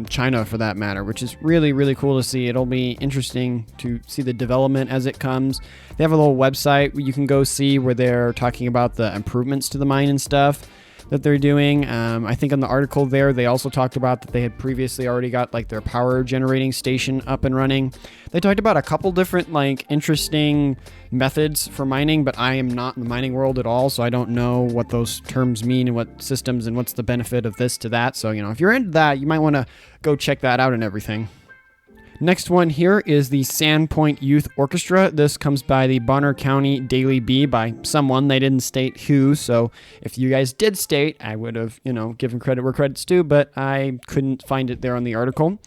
China for that matter, which is really, really cool to see. It'll be interesting to see the development as it comes. They have a little website where you can go see where they're talking about the improvements to the mine and stuff that they're doing. I think in the article there, they also talked about that they had previously already got like their power generating station up and running. They talked about a couple different like interesting methods for mining, but I am not in the mining world at all, so I don't know what those terms mean and what systems and what's the benefit of this to that. So, you know, if you're into that, you might want to go check that out and everything. Next one here is the Sandpoint Youth Orchestra. This comes by the Bonner County Daily Bee by someone. They didn't state who, so if you guys did state, I would have, you know, given credit where credit's due, but I couldn't find it there on the article.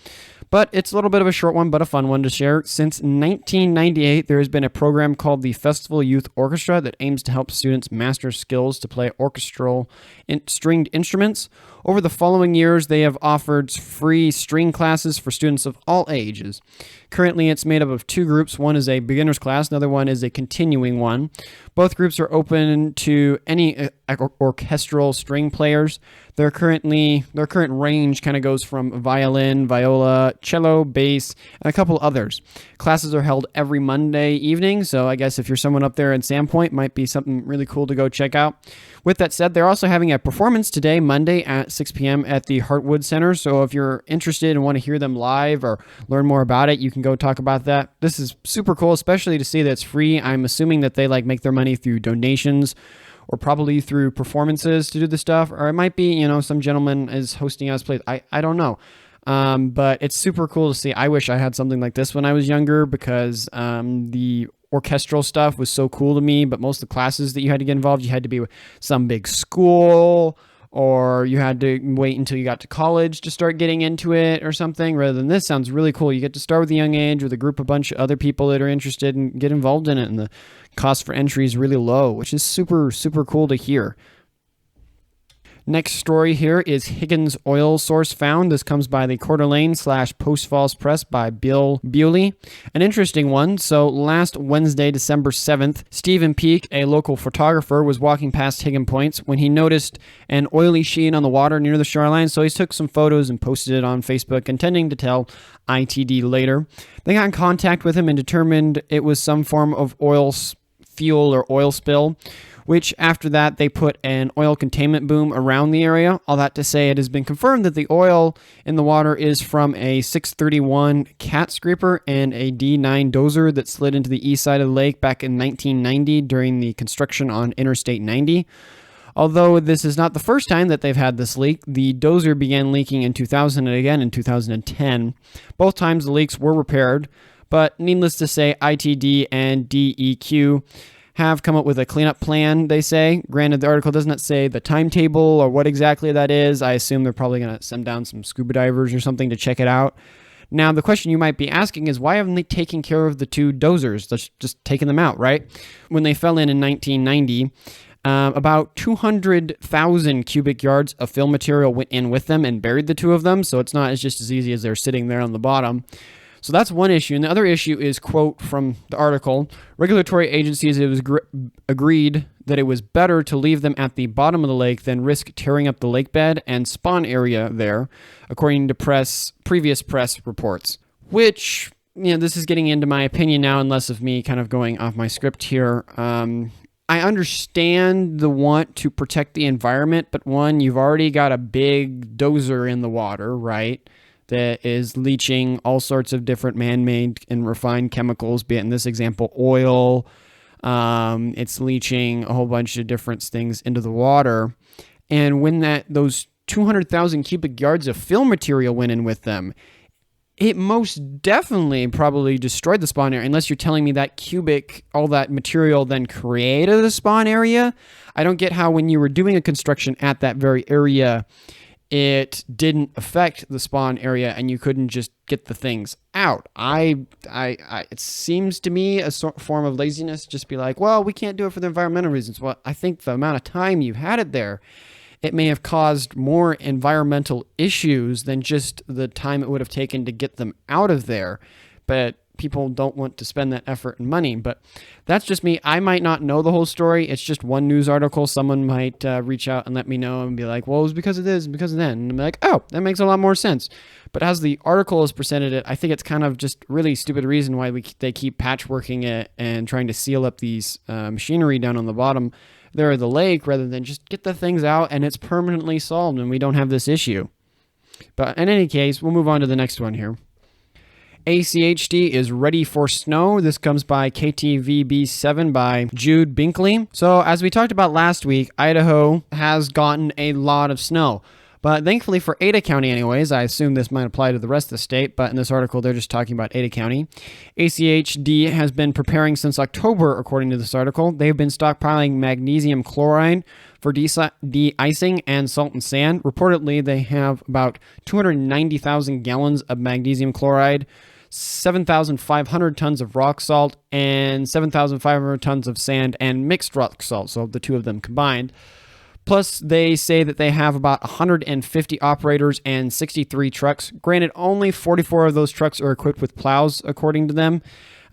But it's a little bit of a short one, but a fun one to share. Since 1998, there has been a program called the Festival Youth Orchestra that aims to help students master skills to play orchestral stringed instruments. Over the following years, they have offered free string classes for students of all ages. Currently, it's made up of two groups. One is a beginner's class, another one is a continuing one. Both groups are open to any orchestral string players. Their current range kind of goes from violin, viola, cello, bass, and a couple others. Classes are held every Monday evening, so I guess if you're someone up there in Sandpoint, might be something really cool to go check out. With that said, they're also having a performance today, Monday at 6 p.m. at the Heartwood Center, so if you're interested and want to hear them live or learn more about it, you can go talk about that. This is super cool, especially to see that it's free. I'm assuming that they like make their money through donations or probably through performances to do the stuff, or it might be, you know, some gentleman is hosting us plays. I don't know. But it's super cool to see. I wish I had something like this when I was younger, because the orchestral stuff was so cool to me, but most of the classes that you had to get involved, you had to be with some big school, or you had to wait until you got to college to start getting into it or something. Rather than this, sounds really cool. You get to start with a young age with a bunch of other people that are interested and get involved in it, and the cost for entry is really low, which is super, super cool to hear. Next story here is Higgins oil source found. This comes by the Coeur d'Alene / Post Falls Press by Bill Bewley. An interesting one. So last Wednesday, December 7th, Stephen Peak, a local photographer, was walking past Higgin Points when he noticed an oily sheen on the water near the shoreline. So he took some photos and posted it on Facebook, intending to tell ITD later. They got in contact with him and determined it was some form of fuel or oil spill, which after that they put an oil containment boom around the area. All that to say, it has been confirmed that the oil in the water is from a 631 cat scraper and a D9 dozer that slid into the east side of the lake back in 1990 during the construction on Interstate 90. Although this is not the first time that they've had this leak, the dozer began leaking in 2000 and again in 2010. Both times the leaks were repaired, but needless to say, ITD and DEQ have come up with a cleanup plan, they say. Granted, the article does not say the timetable or what exactly that is. I assume they're probably going to send down some scuba divers or something to check it out. Now, the question you might be asking is, why haven't they taken care of the two dozers? That's just taken them out, right? When they fell in 1990, about 200,000 cubic yards of fill material went in with them and buried the two of them, so it's not just as easy as they're sitting there on the bottom. So that's one issue. And the other issue is, quote from the article, regulatory agencies agreed that it was better to leave them at the bottom of the lake than risk tearing up the lake bed and spawn area there, according to previous press reports. Which, this is getting into my opinion now and less of me kind of going off my script here. I understand the want to protect the environment, but one, you've already got a big dozer in the water, right? That is leaching all sorts of different man-made and refined chemicals, be it in this example, oil. It's leaching a whole bunch of different things into the water. And when those 200,000 cubic yards of fill material went in with them, it most definitely probably destroyed the spawn area, unless you're telling me that all that material then created a spawn area. I don't get how when you were doing a construction at that very area, it didn't affect the spawn area and you couldn't just get the things out. It seems to me a form of laziness, just be like, well, we can't do it for the environmental reasons. Well, I think the amount of time you've had it there, it may have caused more environmental issues than just the time it would have taken to get them out of there. But people don't want to spend that effort and money. But that's just me. I might not know the whole story. It's just one news article. Someone might reach out and let me know and be like, well, it was because of this, because of that. And I'm like, oh, that makes a lot more sense. But as the article has presented it, I think it's kind of just really stupid reason why they keep patchworking it and trying to seal up these machinery down on the bottom there of the lake, rather than just get the things out and it's permanently solved and we don't have this issue. But in any case, we'll move on to the next one here. ACHD is ready for snow. This comes by KTVB7 by Jude Binkley. So as we talked about last week, Idaho has gotten a lot of snow. But thankfully for Ada County anyways, I assume this might apply to the rest of the state, but in this article they're just talking about Ada County. ACHD has been preparing since October, according to this article. They've been stockpiling magnesium chloride for de-icing and salt and sand. Reportedly, they have about 290,000 gallons of magnesium chloride, 7,500 tons of rock salt, and 7,500 tons of sand and mixed rock salt, so the two of them combined. Plus, they say that they have about 150 operators and 63 trucks. Granted, only 44 of those trucks are equipped with plows, according to them.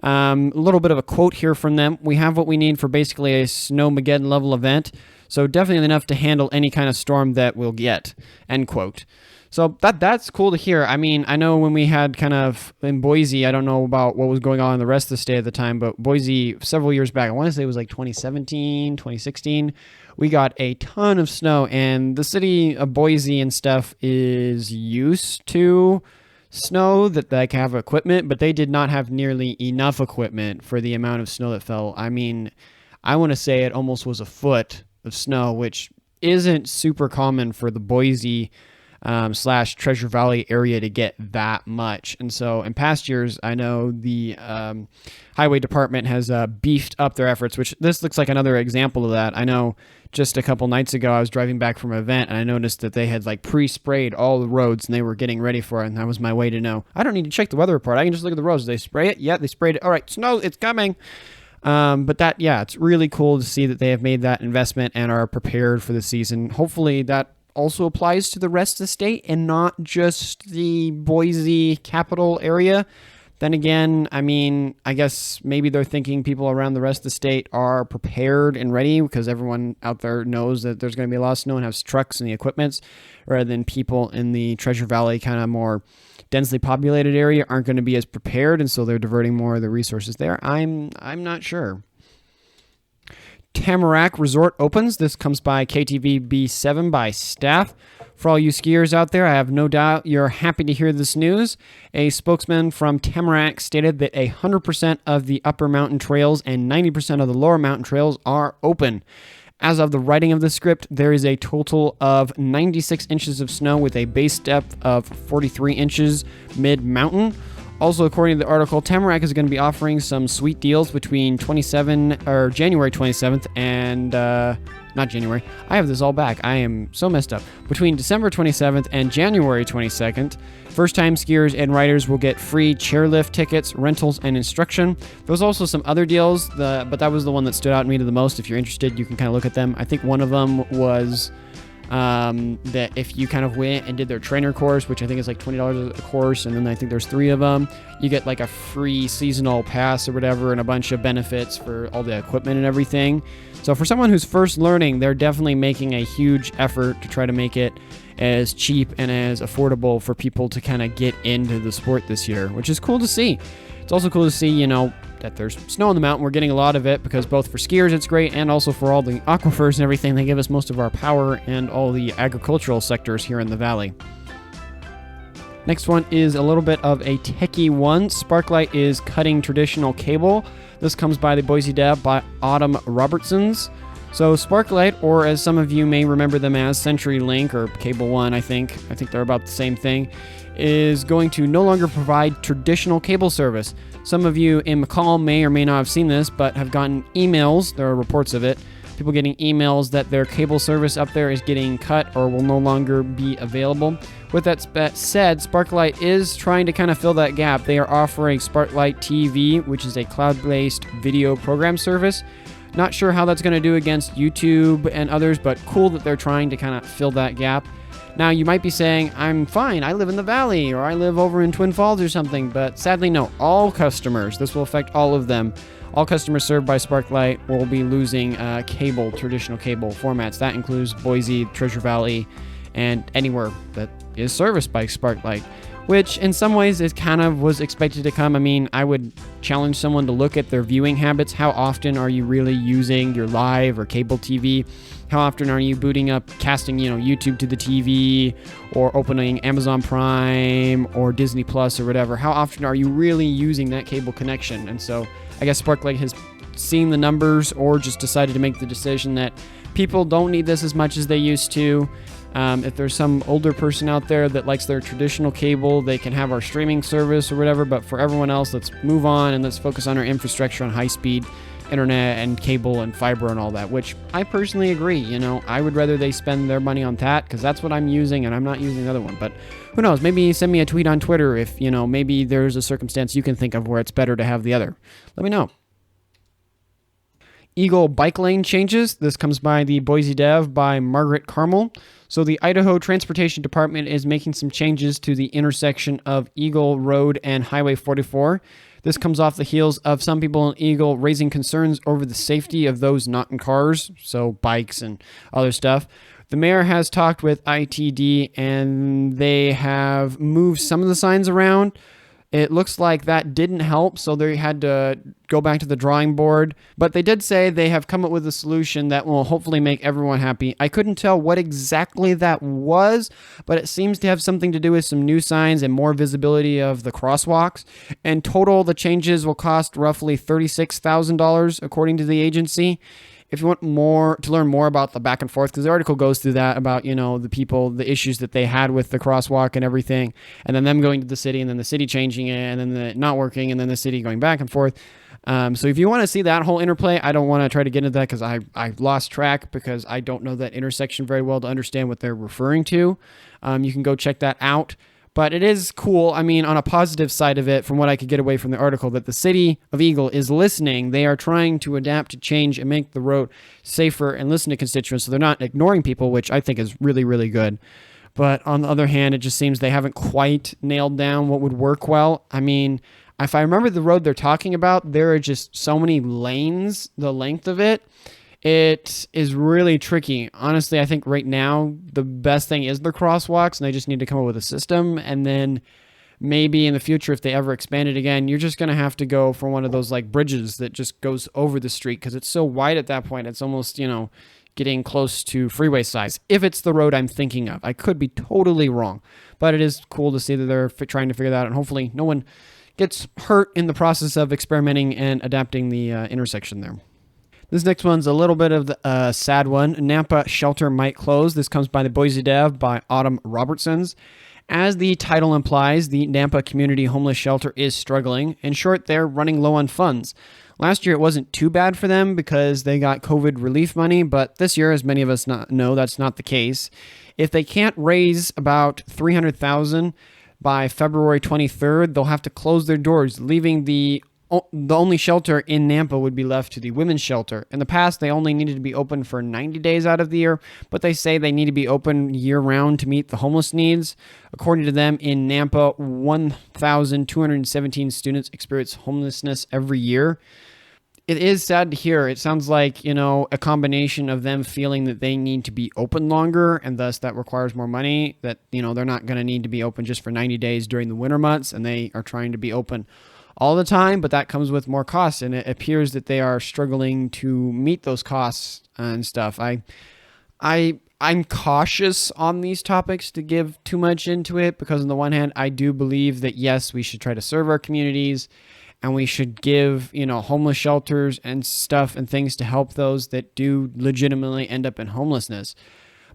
A little bit of a quote here from them. We have what we need for basically a Snowmageddon level event, so definitely enough to handle any kind of storm that we'll get, end quote. So that's cool to hear. I mean, I know when we had kind of in Boise, I don't know about what was going on in the rest of the state at the time, but Boise several years back, I want to say it was like 2017, 2016, we got a ton of snow, and the city of Boise and stuff is used to snow, that they have equipment, but they did not have nearly enough equipment for the amount of snow that fell. I mean, I want to say it almost was a foot of snow, which isn't super common for the Boise / Treasure Valley area to get that much. And so in past years, I know the highway department has beefed up their efforts, which this looks like another example of that. I know just a couple nights ago, I was driving back from an event and I noticed that they had like pre-sprayed all the roads and they were getting ready for it. And that was my way to know. I don't need to check the weather report. I can just look at the roads. Did they spray it? Yeah, they sprayed it. All right, snow, it's coming. But it's really cool to see that they have made that investment and are prepared for the season. Hopefully that also applies to the rest of the state and not just the Boise capital area. Then again, I mean, I guess maybe they're thinking people around the rest of the state are prepared and ready because everyone out there knows that there's going to be a lot of snow and has trucks and the equipments, rather than people in the Treasure Valley kind of more densely populated area aren't going to be as prepared, and so they're diverting more of the resources there. I'm not sure. Tamarack Resort opens. This comes by KTVB7 by staff. For all you skiers out there, I have no doubt you're happy to hear this news. A spokesman from Tamarack stated that 100% of the upper mountain trails and 90% of the lower mountain trails are open. As of the writing of the script, there is a total of 96 inches of snow with a base depth of 43 inches mid-mountain. Also, according to the article, Tamarack is going to be offering some sweet deals between January 27th and not January. I have this all back. I am so messed up. Between December 27th and January 22nd, first-time skiers and riders will get free chairlift tickets, rentals, and instruction. There's also some other deals, but that was the one that stood out to me the most. If you're interested, you can kind of look at them. I think one of them was that if you kind of went and did their trainer course, which I think is like $20 a course, and then I think there's 3 of them, you get like a free seasonal pass or whatever and a bunch of benefits for all the equipment and everything. So for someone who's first learning, they're definitely making a huge effort to try to make it as cheap and as affordable for people to kind of get into the sport this year, which is cool to see. It's also cool to see, that there's snow on the mountain. We're getting a lot of it because both for skiers it's great, and also for all the aquifers and everything. They give us most of our power and all the agricultural sectors here in the valley. Next one is a little bit of a techie one. Sparklight is cutting traditional cable. This comes by the Boise Dev by Autumn Robertsons. So Sparklight, or as some of you may remember them as CenturyLink or Cable One, I think they're about the same thing, is going to no longer provide traditional cable service. Some of you in McCall may or may not have seen this, but have gotten emails, there are reports of it, people getting emails that their cable service up there is getting cut or will no longer be available. With that said, Sparklight is trying to kind of fill that gap. They are offering Sparklight TV, which is a cloud-based video program service. Not sure how that's going to do against YouTube and others, but cool that they're trying to kind of fill that gap. Now, you might be saying, I'm fine, I live in the valley, or I live over in Twin Falls or something, but sadly, no. All customers, this will affect all of them. All customers served by Sparklight will be losing traditional cable formats. That includes Boise, Treasure Valley, and anywhere that is serviced by Sparklight, which in some ways it kind of was expected to come. I mean, I would challenge someone to look at their viewing habits. How often are you really using your live or cable TV? How often are you booting up, casting, YouTube to the TV, or opening Amazon Prime or Disney Plus or whatever? How often are you really using that cable connection? And so I guess Sparklight has seen the numbers or just decided to make the decision that people don't need this as much as they used to. If there's some older person out there that likes their traditional cable, they can have our streaming service or whatever. But for everyone else, let's move on and let's focus on our infrastructure on high-speed internet and cable and fiber and all that, which I personally agree. I would rather they spend their money on that because that's what I'm using and I'm not using the other one. But who knows? Maybe send me a tweet on Twitter if, maybe there's a circumstance you can think of where it's better to have the other. Let me know. Eagle bike lane changes. This comes by the Boise Dev by Margaret Carmel. So the Idaho Transportation Department is making some changes to the intersection of Eagle Road and Highway 44. This comes off the heels of some people in Eagle raising concerns over the safety of those not in cars, so bikes and other stuff. The mayor has talked with ITD and they have moved some of the signs around. It looks like that didn't help, so they had to go back to the drawing board. But they did say they have come up with a solution that will hopefully make everyone happy. I couldn't tell what exactly that was, but it seems to have something to do with some new signs and more visibility of the crosswalks. In total, the changes will cost roughly $36,000, according to the agency. If you want to learn more about the back and forth, because the article goes through that about, the issues that they had with the crosswalk and everything, and then them going to the city and then the city changing it and then the not working and then the city going back and forth. So if you want to see that whole interplay, I don't want to try to get into that because I've lost track because I don't know that intersection very well to understand what they're referring to. You can go check that out. But it is cool. I mean, on a positive side of it, from what I could get away from the article, that the city of Eagle is listening. They are trying to adapt to change and make the road safer and listen to constituents. So they're not ignoring people, which I think is really, really good. But on the other hand, it just seems they haven't quite nailed down what would work well. I mean, if I remember the road they're talking about, there are just so many lanes, the length of it. It is really tricky. Honestly, I think right now the best thing is the crosswalks, and they just need to come up with a system. And then maybe in the future, if they ever expand it again, you're just going to have to go for one of those like bridges that just goes over the street, because it's so wide at that point. It's almost, getting close to freeway size, if it's the road I'm thinking of. I could be totally wrong, but it is cool to see that they're trying to figure that out, and hopefully no one gets hurt in the process of experimenting and adapting the intersection there. This next one's a little bit of a sad one. Nampa shelter might close. This comes by the Boise Dev by Autumn Robertsons. As the title implies, the Nampa Community Homeless Shelter is struggling. In short, they're running low on funds. Last year, it wasn't too bad for them because they got COVID relief money, but this year, as many of us know, that's not the case. If they can't raise about $300,000 by February 23rd, they'll have to close their doors, leaving the only shelter in Nampa would be left to the women's shelter. In the past, they only needed to be open for 90 days out of the year, but they say they need to be open year-round to meet the homeless needs. According to them, in Nampa, 1,217 students experience homelessness every year. It is sad to hear. It sounds like, a combination of them feeling that they need to be open longer, and thus that requires more money, that, they're not going to need to be open just for 90 days during the winter months, and they are trying to be open all the time, but that comes with more costs, and it appears that they are struggling to meet those costs and stuff. I'm cautious on these topics to give too much into it, because on the one hand, I do believe that yes, we should try to serve our communities, and we should give, homeless shelters and stuff and things to help those that do legitimately end up in homelessness.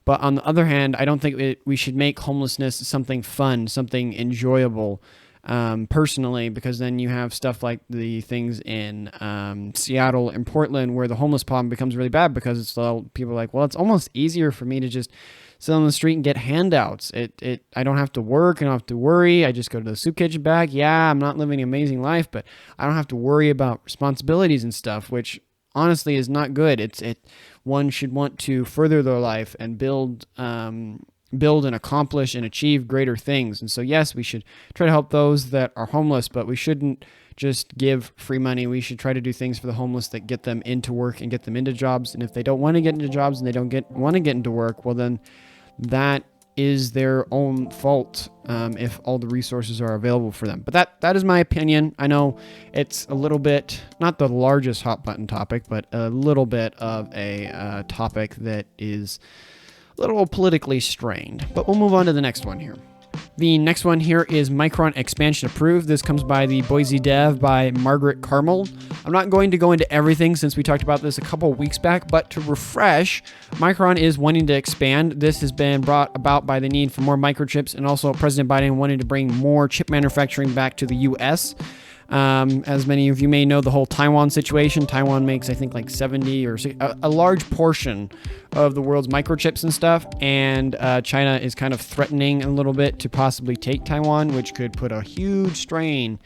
But on the other hand, I don't think we should make homelessness something fun, something enjoyable. Personally, because then you have stuff like the things in Seattle and Portland where the homeless problem becomes really bad, because it's people are like, well, it's almost easier for me to just sit on the street and get handouts. I don't have to work, I don't have to worry. I just go to the soup kitchen bag. Yeah, I'm not living an amazing life, but I don't have to worry about responsibilities and stuff, which honestly is not good. One should want to further their life and build and accomplish and achieve greater things. And so, yes, we should try to help those that are homeless, but we shouldn't just give free money. We should try to do things for the homeless that get them into work and get them into jobs. And if they don't want to get into jobs and they don't want to get into work, well, then that is their own fault if all the resources are available for them. But that is my opinion. I know it's a little bit, not the largest hot button topic, but a little bit of a topic that is a little politically strained, but we'll move on to the next one here. The next one here is Micron expansion approved. This comes by the Boise Dev by Margaret Carmel. I'm not going to go into everything since we talked about this a couple weeks back, but to refresh, Micron is wanting to expand. This has been brought about by the need for more microchips, and also President Biden wanted to bring more chip manufacturing back to the U.S. As many of you may know, the whole Taiwan situation. Taiwan makes, I think, like 70 or a large portion of the world's microchips and stuff, and China is kind of threatening a little bit to possibly take Taiwan, which could put a huge strain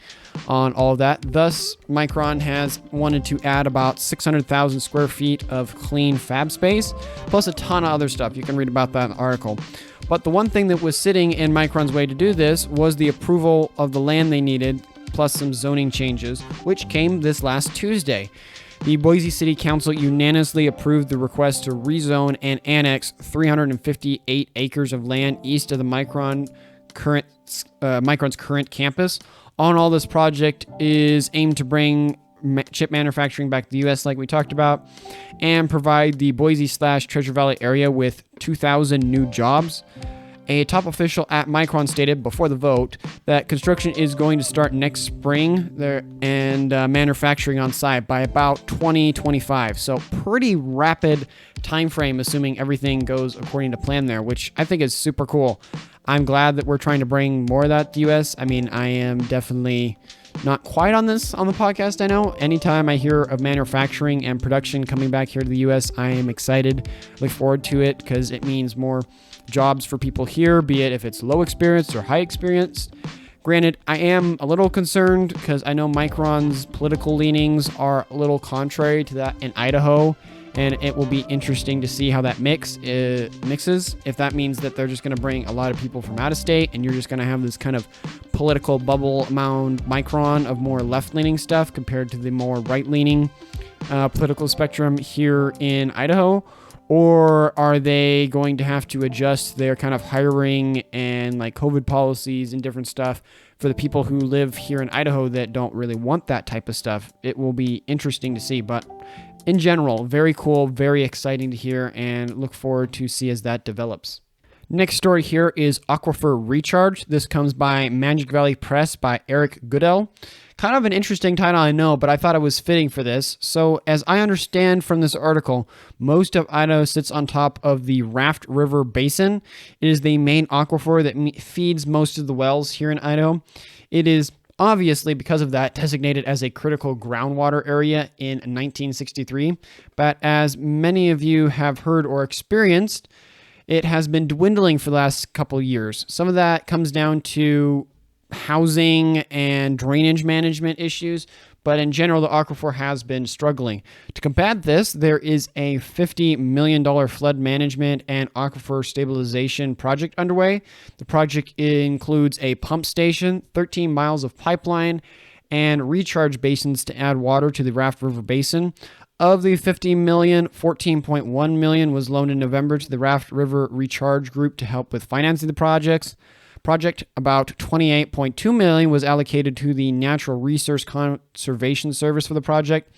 on all of that. Thus, Micron has wanted to add about 600,000 square feet of clean fab space, plus a ton of other stuff. You can read about that in the article. But the one thing that was sitting in Micron's way to do this was the approval of the land they needed, plus some zoning changes, which came this last Tuesday. The Boise City Council unanimously approved the request to rezone and annex 358 acres of land east of the Micron's current campus. All this project is aimed to bring chip manufacturing back to the U.S., like we talked about, and provide the Boise/Treasure Valley area with 2,000 new jobs. A top official at Micron stated before the vote that construction is going to start next spring and manufacturing on site by about 2025. So pretty rapid time frame, assuming everything goes according to plan there, which I think is super cool. I'm glad that we're trying to bring more of that to the U.S. I mean, I am definitely Not quite on the podcast, I know. Anytime I hear of manufacturing and production coming back here to the U.S., I am excited. Look forward to it because it means more jobs for people here, be it if it's low experienced or high experienced. Granted, I am a little concerned because I know Micron's political leanings are a little contrary to that in Idaho, and it will be interesting to see how that mixes. If that means that they're just going to bring a lot of people from out of state, and you're just going to have this kind of political bubble around Micron of more left-leaning stuff compared to the more right-leaning political spectrum here in Idaho. Or are they going to have to adjust their kind of hiring and like COVID policies and different stuff for the people who live here in Idaho that don't really want that type of stuff? It will be interesting to see, but in general, very cool, very exciting to hear, and look forward to see as that develops. Next story here is Aquifer Recharge. This comes by Magic Valley Press by Eric Goodell. Kind of an interesting title, I know, but I thought it was fitting for this. So, as I understand from this article, most of Idaho sits on top of the Raft River Basin. It is the main aquifer that feeds most of the wells here in Idaho. It is obviously, because of that, designated as a critical groundwater area in 1963. But as many of you have heard or experienced, it has been dwindling for the last couple of years. Some of that comes down to housing and drainage management issues, but in general, the aquifer has been struggling. To combat this, there is a $50 million flood management and aquifer stabilization project underway. The project includes a pump station, 13 miles of pipeline, and recharge basins to add water to the Raft River Basin. Of the $50 million, $14.1 million was loaned in November to the Raft River Recharge Group to help with financing the project. About $28.2 million was allocated to the Natural Resource Conservation Service for the project,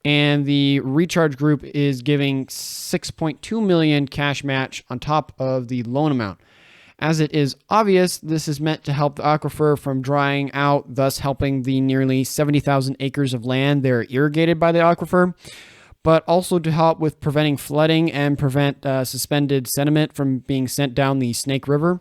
and the Recharge Group is giving $6.2 million cash match on top of the loan amount. As it is obvious, this is meant to help the aquifer from drying out, thus helping the nearly 70,000 acres of land that are irrigated by the aquifer, but also to help with preventing flooding and prevent suspended sediment from being sent down the Snake River.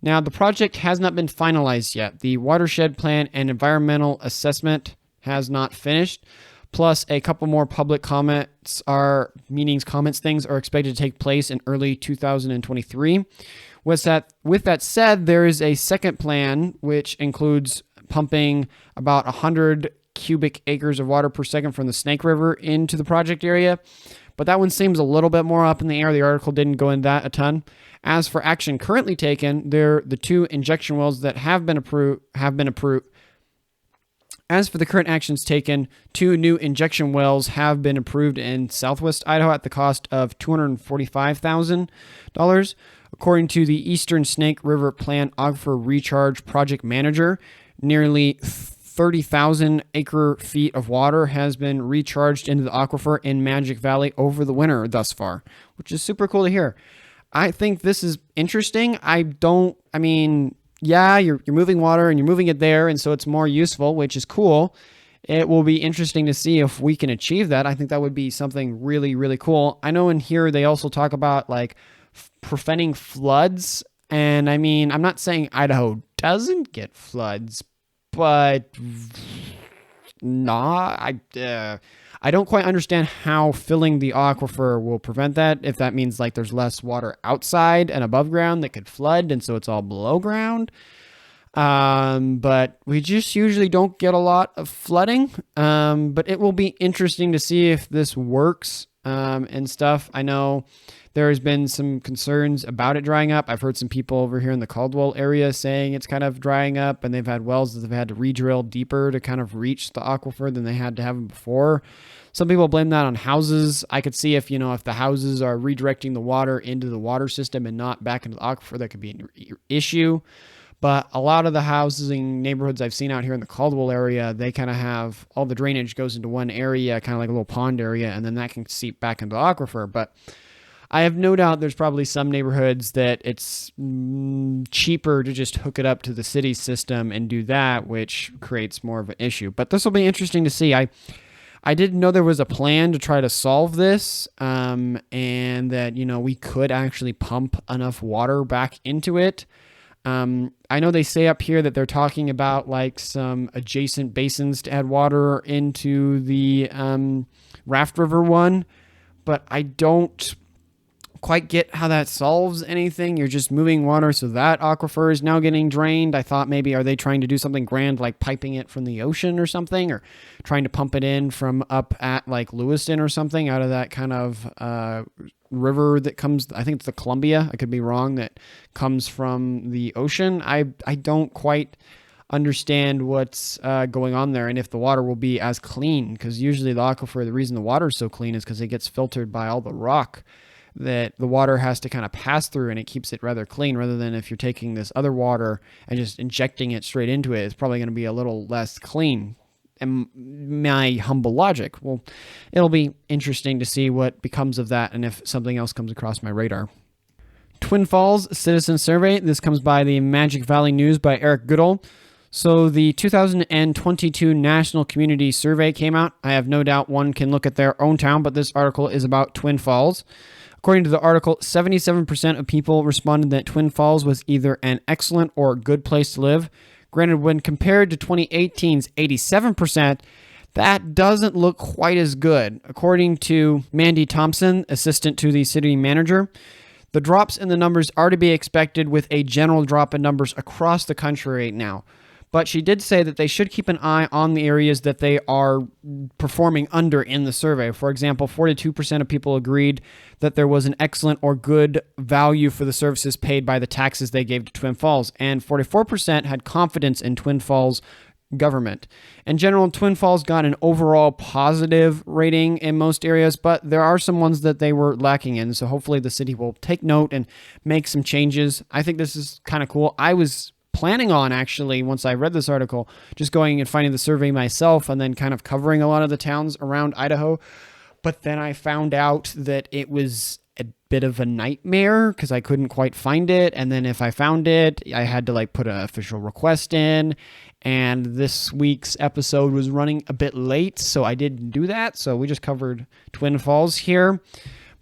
Now, the project has not been finalized yet. The watershed plan and environmental assessment has not finished. Plus, a couple more public comments are expected to take place in early 2023. With that said, there is a second plan which includes pumping about 100 cubic acres of water per second from the Snake River into the project area. But that one seems a little bit more up in the air. The article didn't go into that a ton. As for action currently taken, the two injection wells that have been approved. As for the current actions taken, 2 new injection wells have been approved in southwest Idaho at the cost of $245,000. According to the Eastern Snake River Plant Aquifer Recharge Project Manager, nearly 30,000 acre feet of water has been recharged into the aquifer in Magic Valley over the winter thus far, which is super cool to hear. I think this is interesting. You're moving water and you're moving it there, and so it's more useful, which is cool. It will be interesting to see if we can achieve that. I think that would be something really, really cool. I know in here they also talk about like preventing floods, and I'm not saying Idaho doesn't get floods, but I don't quite understand how filling the aquifer will prevent that. If that means like there's less water outside and above ground that could flood, and so it's all below ground. But we just usually don't get a lot of flooding. But it will be interesting to see if this works and stuff. I know there has been some concerns about it drying up. I've heard some people over here in the Caldwell area saying it's kind of drying up, and they've had wells that they've had to re-drill deeper to kind of reach the aquifer than they had to have them before. Some people blame that on houses. I could see if the houses are redirecting the water into the water system and not back into the aquifer, that could be an issue. But a lot of the housing neighborhoods I've seen out here in the Caldwell area, they kind of have all the drainage goes into one area, kind of like a little pond area, and then that can seep back into the aquifer. But I have no doubt there's probably some neighborhoods that it's cheaper to just hook it up to the city system and do that, which creates more of an issue. But this will be interesting to see. I didn't know there was a plan to try to solve this, and that we could actually pump enough water back into it. I know they say up here that they're talking about like some adjacent basins to add water into the Raft River one, but I don't quite get how that solves anything. You're just moving water so that aquifer is now getting drained. I thought maybe are they trying to do something grand like piping it from the ocean or something, or trying to pump it in from up at like Lewiston or something out of that kind of river that comes, I think it's the Columbia, I could be wrong, that comes from the ocean. I don't quite understand what's going on there and if the water will be as clean, because usually the aquifer, the reason the water is so clean is because it gets filtered by all the rock that the water has to kind of pass through, and it keeps it rather clean, rather than if you're taking this other water and just injecting it straight into it, it's probably going to be a little less clean. And my humble logic. Well, it'll be interesting to see what becomes of that and if something else comes across my radar. Twin Falls Citizen Survey. This comes by the Magic Valley News by Eric Goodall. So the 2022 National Community Survey came out. I have no doubt one can look at their own town, but this article is about Twin Falls. According to the article, 77% of people responded that Twin Falls was either an excellent or good place to live. Granted, when compared to 2018's 87%, that doesn't look quite as good. According to Mandy Thompson, assistant to the city manager, the drops in the numbers are to be expected with a general drop in numbers across the country right now. But she did say that they should keep an eye on the areas that they are performing under in the survey. For example, 42% of people agreed that there was an excellent or good value for the services paid by the taxes they gave to Twin Falls, and 44% had confidence in Twin Falls government. In general, Twin Falls got an overall positive rating in most areas, but there are some ones that they were lacking in, so hopefully the city will take note and make some changes. I think this is kind of cool. I was planning on, actually, once I read this article, just going and finding the survey myself and then kind of covering a lot of the towns around Idaho. But then I found out that it was a bit of a nightmare because I couldn't quite find it. And then if I found it, I had to like put an official request in. And this week's episode was running a bit late, so I didn't do that. So we just covered Twin Falls here.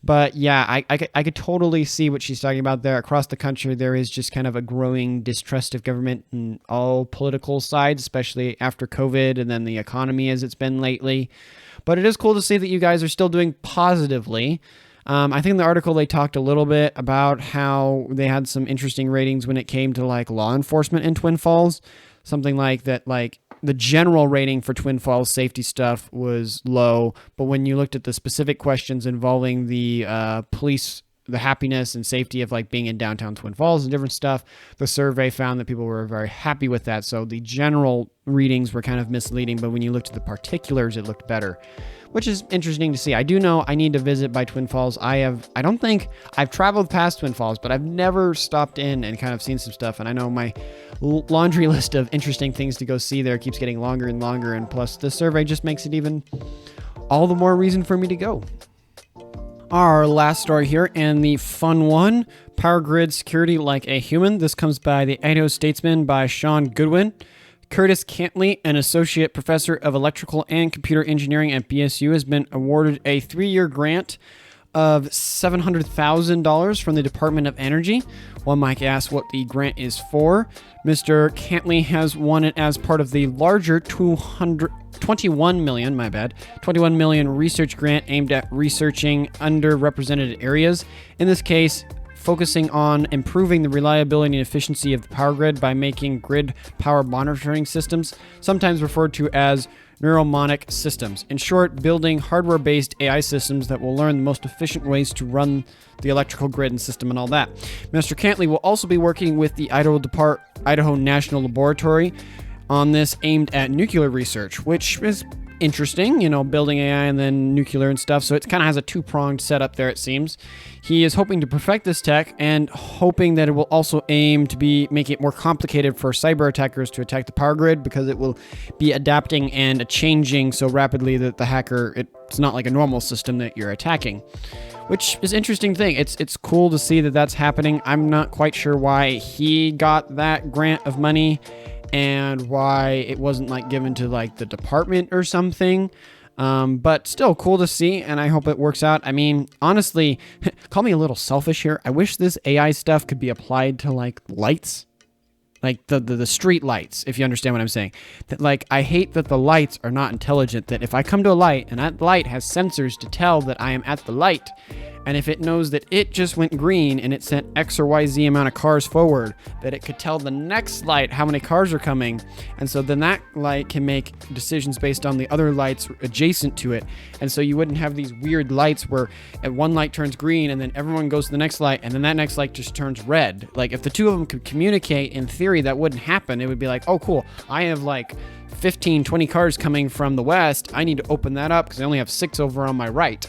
But yeah, I could totally see what she's talking about there. Across the country, there is just kind of a growing distrust of government in all political sides, especially after COVID and then the economy as it's been lately. But it is cool to see that you guys are still doing positively. I think in the article they talked a little bit about how they had some interesting ratings when it came to like law enforcement in Twin Falls. Something like that, like the general rating for Twin Falls safety stuff was low, but when you looked at the specific questions involving the police, the happiness and safety of like being in downtown Twin Falls and different stuff, the survey found that people were very happy with that. So the general readings were kind of misleading, but when you looked at the particulars, it looked better, which is interesting to see. I do know I need to visit by Twin Falls. I don't think I've traveled past Twin Falls, but I've never stopped in and kind of seen some stuff. And I know my laundry list of interesting things to go see there keeps getting longer and longer. And plus the survey just makes it even all the more reason for me to go. Our last story here, and the fun one, Power Grid Security Like a Human. This comes by the Idaho Statesman by Sean Goodwin. Curtis Cantley, an associate professor of electrical and computer engineering at BSU, has been awarded a 3-year grant of $700,000 from the Department of Energy. One might ask what the grant is for. Mr. Cantley has won it as part of the larger 21 million research grant aimed at researching underrepresented areas. In this case, focusing on improving the reliability and efficiency of the power grid by making grid power monitoring systems, sometimes referred to as neuromonic systems. In short, building hardware-based AI systems that will learn the most efficient ways to run the electrical grid and system and all that. Mr. Cantley will also be working with the Idaho National Laboratory on this aimed at nuclear research, which is interesting, building AI and then nuclear and stuff. So it kind of has a two-pronged setup there, it seems. He is hoping to perfect this tech and hoping that it will also aim to make it more complicated for cyber attackers to attack the power grid, because it will be adapting and changing so rapidly that the hacker, it's not like a normal system that you're attacking, which is an interesting thing. It's cool to see that that's happening. I'm not quite sure why he got that grant of money and why it wasn't like given to like the department or something. But still cool to see, and I hope it works out. I mean, honestly, call me a little selfish here. I wish this AI stuff could be applied to like lights like the street lights, if you understand what I'm saying. That, like, I hate that the lights are not intelligent, that if I come to a light and that light has sensors to tell that I am at the light, and if it knows that it just went green and it sent X or Y, Z amount of cars forward, that it could tell the next light how many cars are coming. And so then that light can make decisions based on the other lights adjacent to it. And so you wouldn't have these weird lights where one light turns green and then everyone goes to the next light and then that next light just turns red. Like, if the two of them could communicate, in theory, that wouldn't happen. It would be like, oh, cool, I have like 15, 20 cars coming from the west. I need to open that up because I only have 6 over on my right.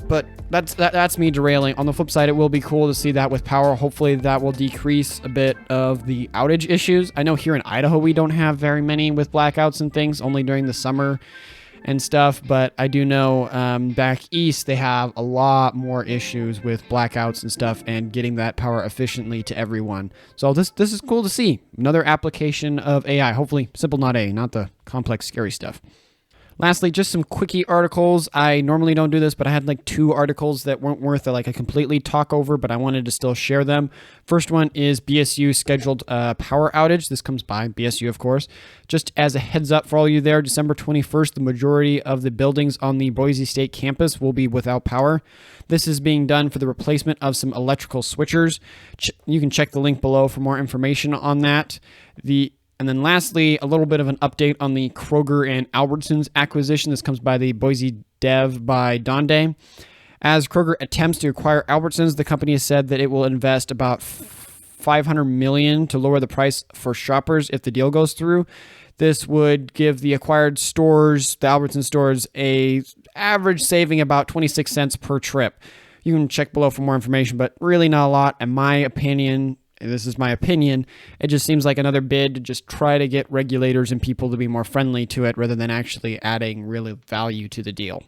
But that's me derailing. On the flip side, it will be cool to see that with power. Hopefully that will decrease a bit of the outage issues. I know here in Idaho we don't have very many with blackouts and things, only during the summer and stuff. But I do know back east they have a lot more issues with blackouts and stuff and getting that power efficiently to everyone. So this is cool to see. Another application of AI. Hopefully simple, not the complex, scary stuff. Lastly, just some quickie articles. I normally don't do this, but I had like 2 articles that weren't worth like a completely talk over, but I wanted to still share them. First one is BSU scheduled power outage. This comes by BSU, of course. Just as a heads up for all you there, December 21st, the majority of the buildings on the Boise State campus will be without power. This is being done for the replacement of some electrical switchers. You can check the link below for more information on that. And then lastly, a little bit of an update on the Kroger and Albertsons acquisition. This comes by the Boise Dev by Donde. As Kroger attempts to acquire Albertsons, the company has said that it will invest about $500 million to lower the price for shoppers if the deal goes through. This would give the acquired stores, the Albertsons stores, a average saving about 26 cents per trip. You can check below for more information, but really not a lot. In my opinion, this is my opinion, it just seems like another bid to just try to get regulators and people to be more friendly to it rather than actually adding really value to the deal.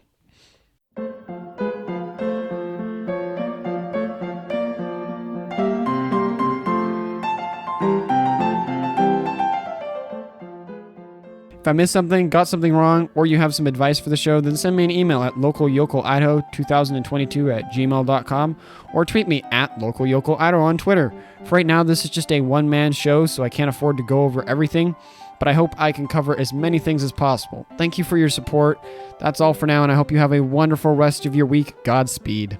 If I missed something, got something wrong, or you have some advice for the show, then send me an email at localyocalidaho2022@gmail.com or tweet me at localyocalidaho on Twitter. For right now, this is just a one-man show, so I can't afford to go over everything, but I hope I can cover as many things as possible. Thank you for your support. That's all for now, and I hope you have a wonderful rest of your week. Godspeed.